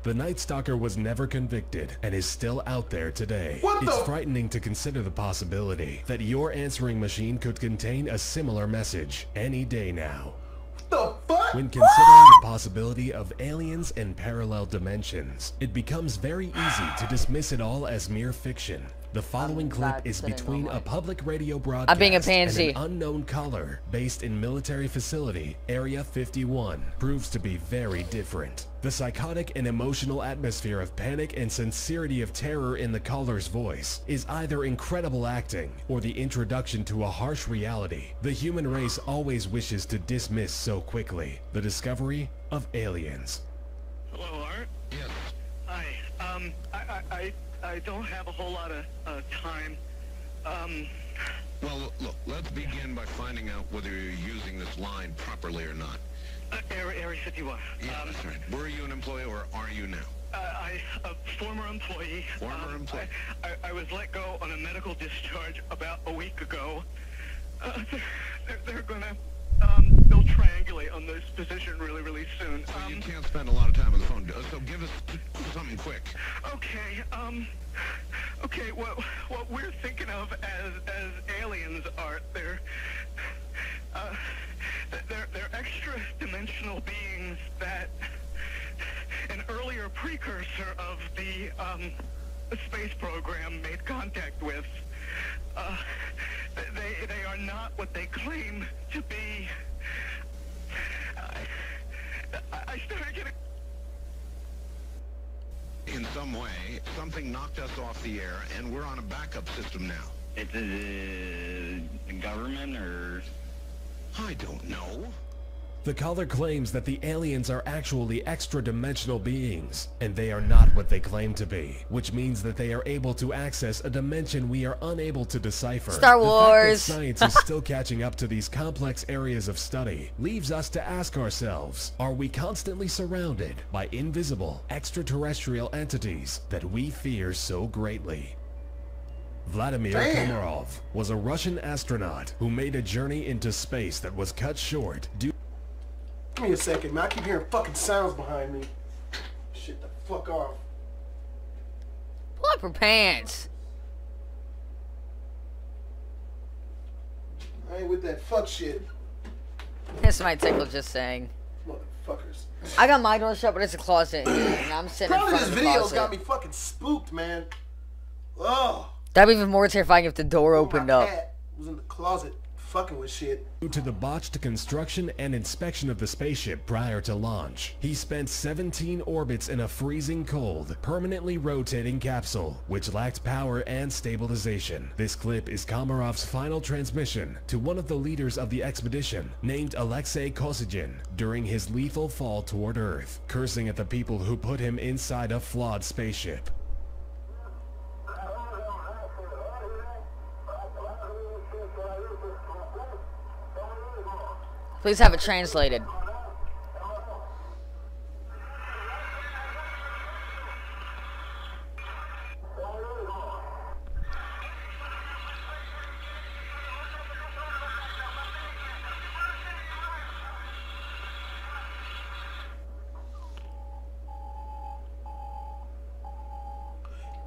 The Night Stalker was never convicted and is still out there today. It's frightening to consider the possibility that your answering machine could contain a similar message any day now. The fuck? When considering the possibility of aliens and parallel dimensions, it becomes very easy to dismiss it all as mere fiction. The following clip is between a public radio broadcast and an unknown caller based in military facility, Area 51, proves to be very different. The psychotic and emotional atmosphere of panic and sincerity of terror in the caller's voice is either incredible acting or the introduction to a harsh reality the human race always wishes to dismiss so quickly: the discovery of aliens. Hello, Art? Yes. Hi. I don't have a whole lot of time. Well, look, let's begin by finding out whether you're using this line properly or not. Area 51. Yeah, that's right. Were you an employee or are you now? A former employee. Former employee? I was let go on a medical discharge about a week ago. They're gonna, they'll triangulate on this position really, really soon. So you can't spend a lot of time on the phone, so give us something quick. Okay, what we're thinking of as aliens are, they're extra-dimensional beings that an earlier precursor of the space program made contact with. They are not what they claim to be. I started getting... In some way, something knocked us off the air, and we're on a backup system now. It's the government, or... I don't know. The caller claims that the aliens are actually extra-dimensional beings, and they are not what they claim to be, which means that they are able to access a dimension we are unable to decipher. Star Wars! The fact that science is still catching up to these complex areas of study leaves us to ask ourselves, are we constantly surrounded by invisible, extraterrestrial entities that we fear so greatly? Vladimir Komarov was a Russian astronaut who made a journey into space that was cut short due... Give me a second, man. I keep hearing fucking sounds behind me. Shit the fuck off. Pull up her pants. I ain't with that fuck shit. This might tickle just saying. Motherfuckers. I got my door shut, but it's a closet here, and I'm sitting in front Probably of this the video's closet. got me fucking spooked, man. Oh. That'd be even more terrifying if the door opened up. Cat was in the closet fucking with shit. Due to the botched construction and inspection of the spaceship prior to launch, he spent 17 orbits in a freezing cold, permanently rotating capsule, which lacked power and stabilization. This clip is Komarov's final transmission to one of the leaders of the expedition, named Alexei Kosygin, during his lethal fall toward Earth, cursing at the people who put him inside a flawed spaceship. Please have it translated.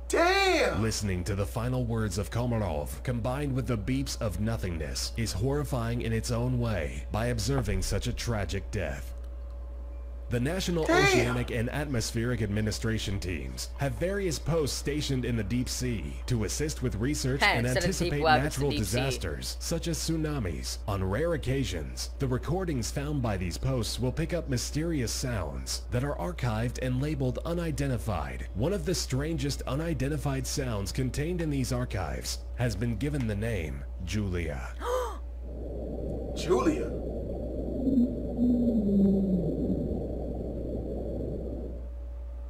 Damn! Listening to the final words of Komarov, combined with the beeps of nothingness, is horrifying in its own way by observing such a tragic death. The National Oceanic and Atmospheric Administration teams have various posts stationed in the deep sea to assist with research and anticipate natural disasters such as tsunamis. On rare occasions, the recordings found by these posts will pick up mysterious sounds that are archived and labeled unidentified. One of the strangest unidentified sounds contained in these archives has been given the name Julia. Julia?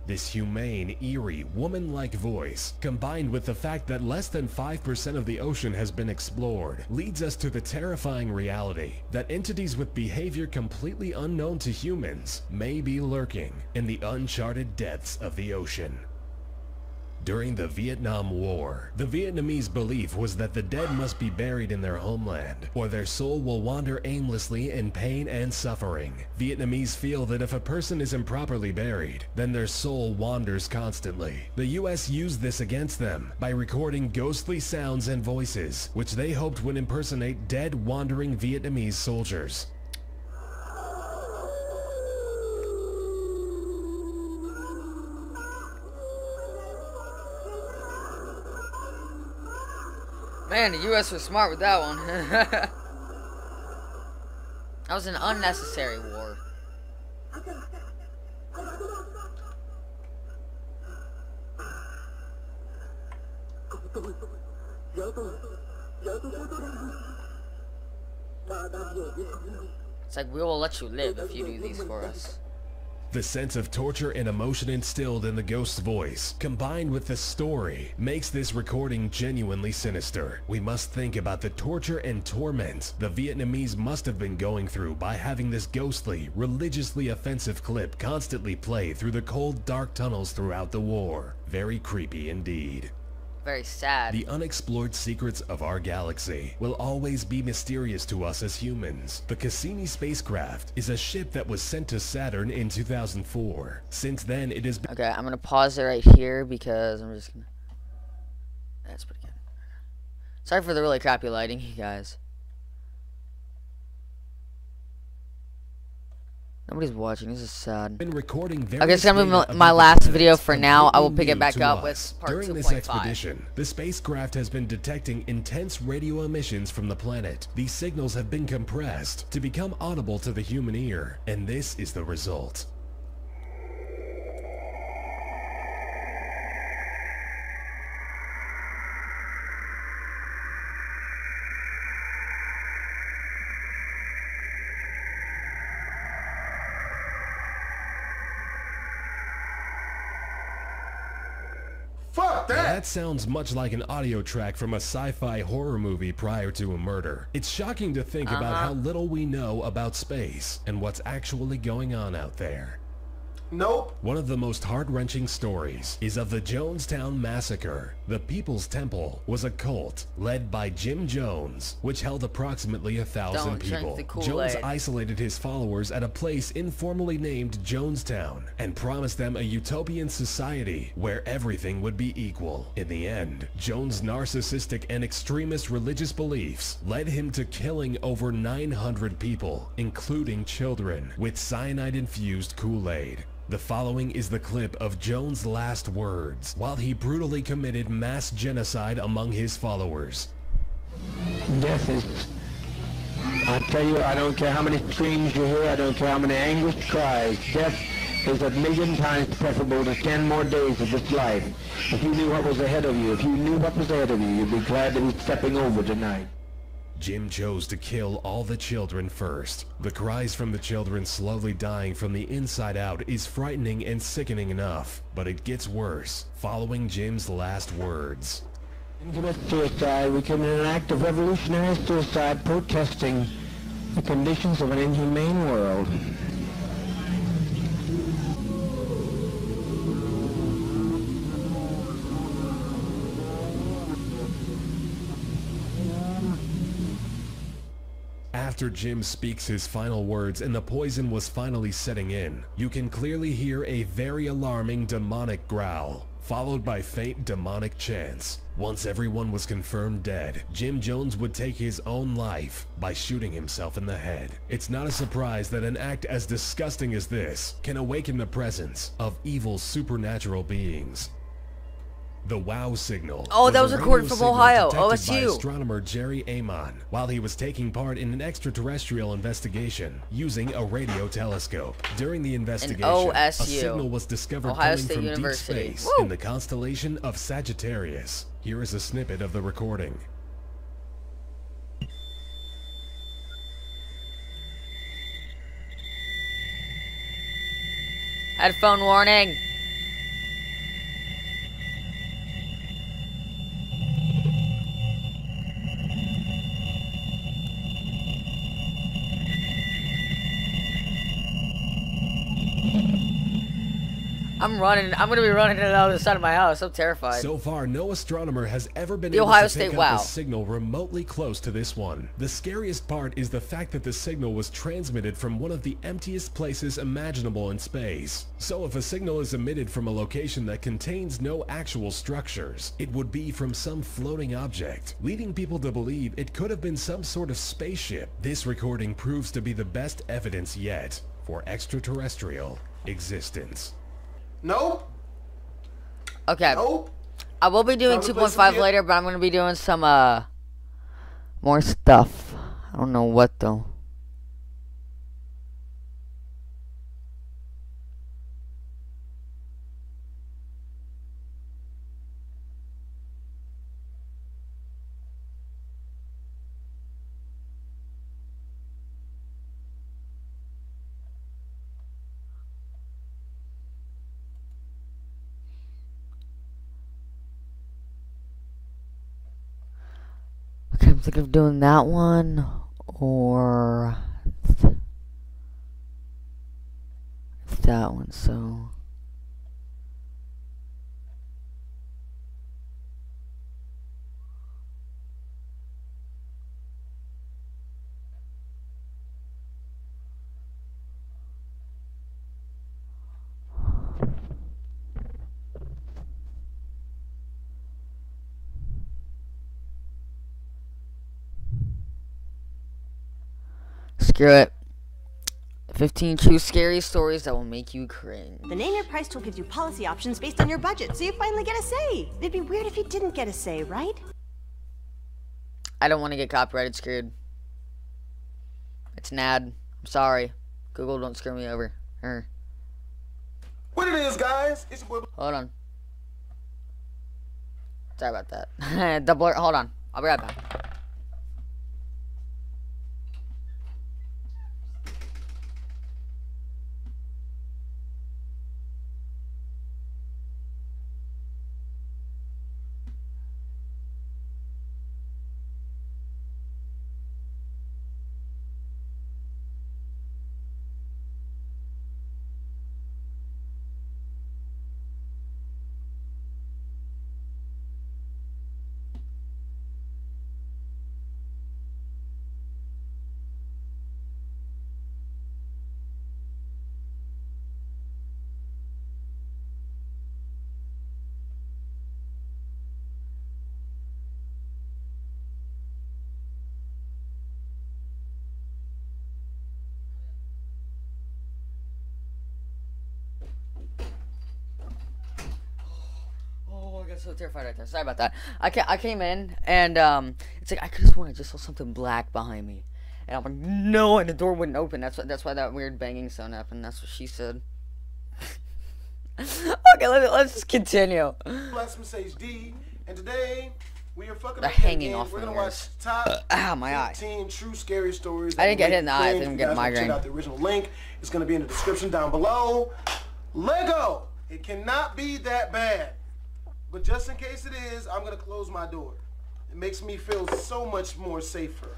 This humane, eerie, woman-like voice, combined with the fact that less than 5% of the ocean has been explored, leads us to the terrifying reality that entities with behavior completely unknown to humans may be lurking in the uncharted depths of the ocean. During the Vietnam War, the Vietnamese belief was that the dead must be buried in their homeland, or their soul will wander aimlessly in pain and suffering. Vietnamese feel that if a person is improperly buried, then their soul wanders constantly. The US used this against them by recording ghostly sounds and voices, which they hoped would impersonate dead, wandering Vietnamese soldiers. Man, the US was smart with that one. That was an unnecessary war. It's like, we will let you live if you do these for us. The sense of torture and emotion instilled in the ghost's voice, combined with the story, makes this recording genuinely sinister. We must think about the torture and torment the Vietnamese must have been going through by having this ghostly, religiously offensive clip constantly play through the cold, dark tunnels throughout the war. Very creepy indeed. Very sad. The unexplored secrets of our galaxy will always be mysterious to us as humans. The Cassini spacecraft is a ship that was sent to Saturn in 2004. Since then, it has been... Okay, I'm gonna pause it right here because I'm just gonna... That's pretty good. Sorry for the really crappy lighting, you guys. Nobody's watching. This is sad. Been recording okay, it's gonna be my last video for now. I will pick it back up with part 2.5. During this expedition, the spacecraft has been detecting intense radio emissions from the planet. These signals have been compressed to become audible to the human ear, and this is the result. Fuck that! That sounds much like an audio track from a sci-fi horror movie prior to a murder. It's shocking to think about how little we know about space and what's actually going on out there. Nope. One of the most heart-wrenching stories is of the Jonestown Massacre. The People's Temple was a cult led by Jim Jones, which held approximately 1,000 people. Jones isolated his followers at a place informally named Jonestown and promised them a utopian society where everything would be equal. In the end, Jones' narcissistic and extremist religious beliefs led him to killing over 900 people, including children, with cyanide-infused Kool-Aid. The following is the clip of Jones' last words while he brutally committed mass genocide among his followers. Death is... I tell you, I don't care how many screams you hear, I don't care how many anguished cries. Death is 1,000,000 times preferable to 10 more days of this life. If you knew what was ahead of you, you'd be glad to be stepping over tonight. Jim chose to kill all the children first. The cries from the children slowly dying from the inside out is frightening and sickening enough, but it gets worse following Jim's last words. In commit suicide, we commit an act of revolutionary suicide protesting the conditions of an inhumane world. After Jim speaks his final words and the poison was finally setting in, you can clearly hear a very alarming demonic growl followed by faint demonic chants. Once everyone was confirmed dead, Jim Jones would take his own life by shooting himself in the head. It's not a surprise that an act as disgusting as this can awaken the presence of evil supernatural beings. The WOW signal. Oh, that was a recorded radio from Ohio, signal detected OSU. by astronomer Jerry Amon while he was taking part in an extraterrestrial investigation using a radio telescope. During the investigation, a OSU. signal was discovered Ohio coming State from University. deep space Woo! in the constellation of Sagittarius. Here is a snippet of the recording. Headphone warning. I'm running. I'm going to be running to the other side of my house. I'm terrified. So far, no astronomer has ever been The able Ohio to State pick WOW. up a signal remotely close to this one. The scariest part is the fact that the signal was transmitted from one of the emptiest places imaginable in space. So if a signal is emitted from a location that contains no actual structures, it would be from some floating object, leading people to believe it could have been some sort of spaceship. This recording proves to be the best evidence yet for extraterrestrial existence. Nope. Okay. Nope. I will be doing Time to play 2.5 some later, but I'm going to be doing some, more stuff. I don't know what, though. Okay, I'm thinking of doing that one, or that one, so... Screw it. 15 true scary stories that will make you cringe. The Name Your Price tool gives you policy options based on your budget, so you finally get a say. It'd be weird if you didn't get a say, right? I don't want to get copyrighted screwed. It's an ad. I'm sorry. Google, don't screw me over. What it is, guys? It's your boy. Hold on. Sorry about that. The blur. Hold on. I'll be right back. I got so terrified right there. Sorry about that. I came in and it's like I could have sworn I just saw something black behind me, and I'm like, no, and the door wouldn't open. That's why that weird banging sound happened. That's what she said. Okay, let's just continue. Bless Message D, and today we are fucking. The hanging off We're my gonna watch top my eye. 15 true scary stories. I didn't get hit in the eye. I If didn't you get a guys wanna migraine. Check out the original link. It's gonna be in the description down below. Lego. It cannot be that bad. But just in case it is, I'm gonna close my door. It makes me feel so much more safer.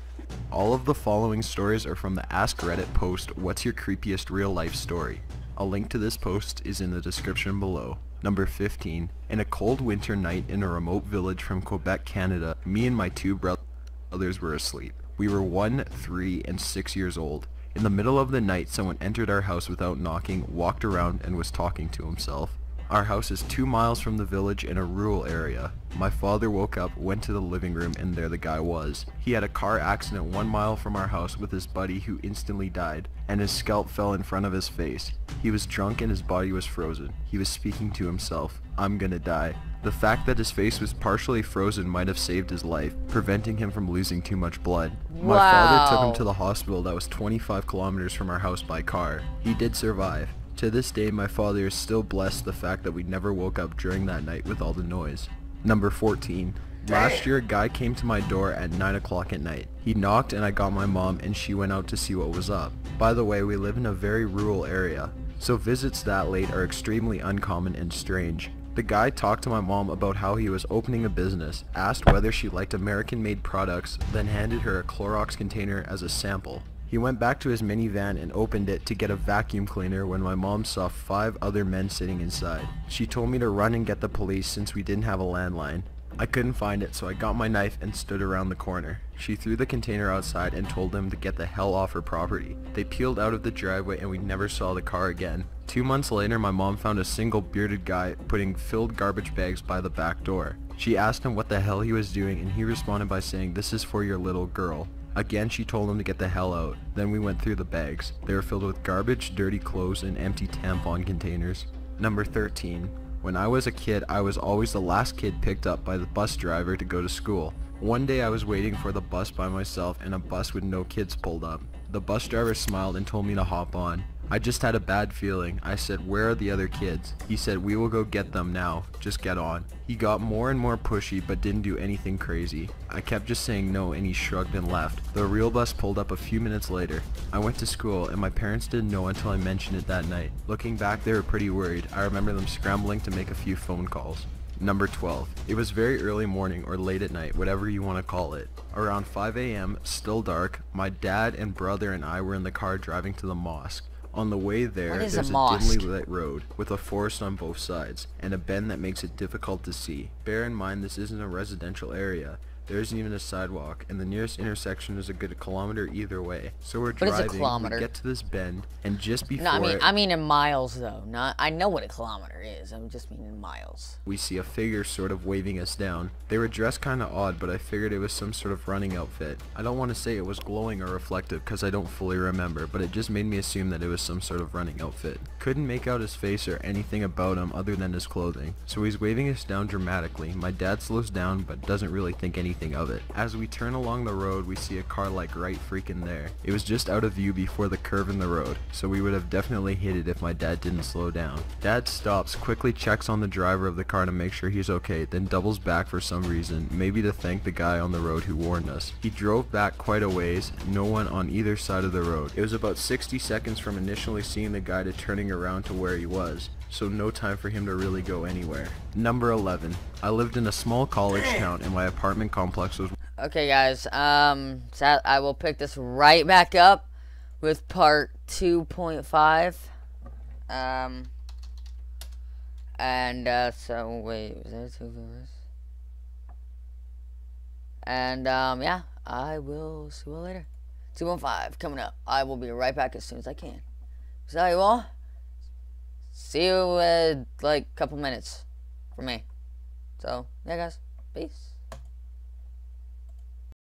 All of the following stories are from the Ask Reddit post, What's Your Creepiest Real Life Story? A link to this post is in the description below. Number 15. In a cold winter night in a remote village from Quebec, Canada, me and my two brothers were asleep. We were 1, 3, and 6 years old. In the middle of the night, someone entered our house without knocking, walked around, and was talking to himself. Our house is 2 miles from the village in a rural area. My father woke up, went to the living room, and there the guy was. He had a car accident 1 mile from our house with his buddy who instantly died, and his scalp fell in front of his face. He was drunk and his body was frozen. He was speaking to himself, "I'm gonna die." The fact that his face was partially frozen might have saved his life, preventing him from losing too much blood. My father took him to the hospital that was 25 kilometers from our house by car. He did survive. To this day, my father is still blessed the fact that we never woke up during that night with all the noise. Number 14. Last year, a guy came to my door at 9 o'clock at night. He knocked and I got my mom and she went out to see what was up. By the way, we live in a very rural area, so visits that late are extremely uncommon and strange. The guy talked to my mom about how he was opening a business, asked whether she liked American-made products, then handed her a Clorox container as a sample. He went back to his minivan and opened it to get a vacuum cleaner when my mom saw 5 other men sitting inside. She told me to run and get the police since we didn't have a landline. I couldn't find it, so I got my knife and stood around the corner. She threw the container outside and told them to get the hell off her property. They peeled out of the driveway and we never saw the car again. 2 months later, my mom found a single bearded guy putting filled garbage bags by the back door. She asked him what the hell he was doing and he responded by saying, "This is for your little girl." Again, she told him to get the hell out. Then we went through the bags. They were filled with garbage, dirty clothes, and empty tampon containers. Number 13. When I was a kid, I was always the last kid picked up by the bus driver to go to school. One day I was waiting for the bus by myself and a bus with no kids pulled up. The bus driver smiled and told me to hop on. I just had a bad feeling. I said, "Where are the other kids?" He said, "We will go get them now. Just get on." He got more and more pushy but didn't do anything crazy. I kept just saying no and he shrugged and left. The real bus pulled up a few minutes later. I went to school and my parents didn't know until I mentioned it that night. Looking back, they were pretty worried. I remember them scrambling to make a few phone calls. Number 12. It was very early morning or late at night, whatever you want to call it. Around 5 a.m., still dark, my dad and brother and I were in the car driving to the mosque. On the way there, there's a dimly lit road with a forest on both sides and a bend that makes it difficult to see. Bear in mind this isn't a residential area. There isn't even a sidewalk, and the nearest intersection is a good kilometer either way. So we're driving, we get to this bend, and just before I mean in miles though. I know what a kilometer is. I'm just meaning miles. We see a figure sort of waving us down. They were dressed kind of odd, but I figured it was some sort of running outfit. I don't want to say it was glowing or reflective because I don't fully remember, but it just made me assume that it was some sort of running outfit. Couldn't make out his face or anything about him other than his clothing. So he's waving us down dramatically. My dad slows down but doesn't really think anything of it. As we turn along the road, we see a car like right freaking there. It was just out of view before the curve in the road, so we would have definitely hit it if my dad didn't slow down. Dad stops, quickly checks on the driver of the car to make sure he's okay, then doubles back for some reason, maybe to thank the guy on the road who warned us. He drove back quite a ways, no one on either side of the road. It was about 60 seconds from initially seeing the guy to turning around to where he was, so no time for him to really go anywhere. Number 11. I lived in a small college town and my apartment complex was... Okay guys, so I will pick this right back up with part 2.5. So wait, was there 2 viewers? And yeah, I will see you all later. 2.5 coming up. I will be right back as soon as I can. So you all, see you in like a couple minutes from me. So yeah guys, peace.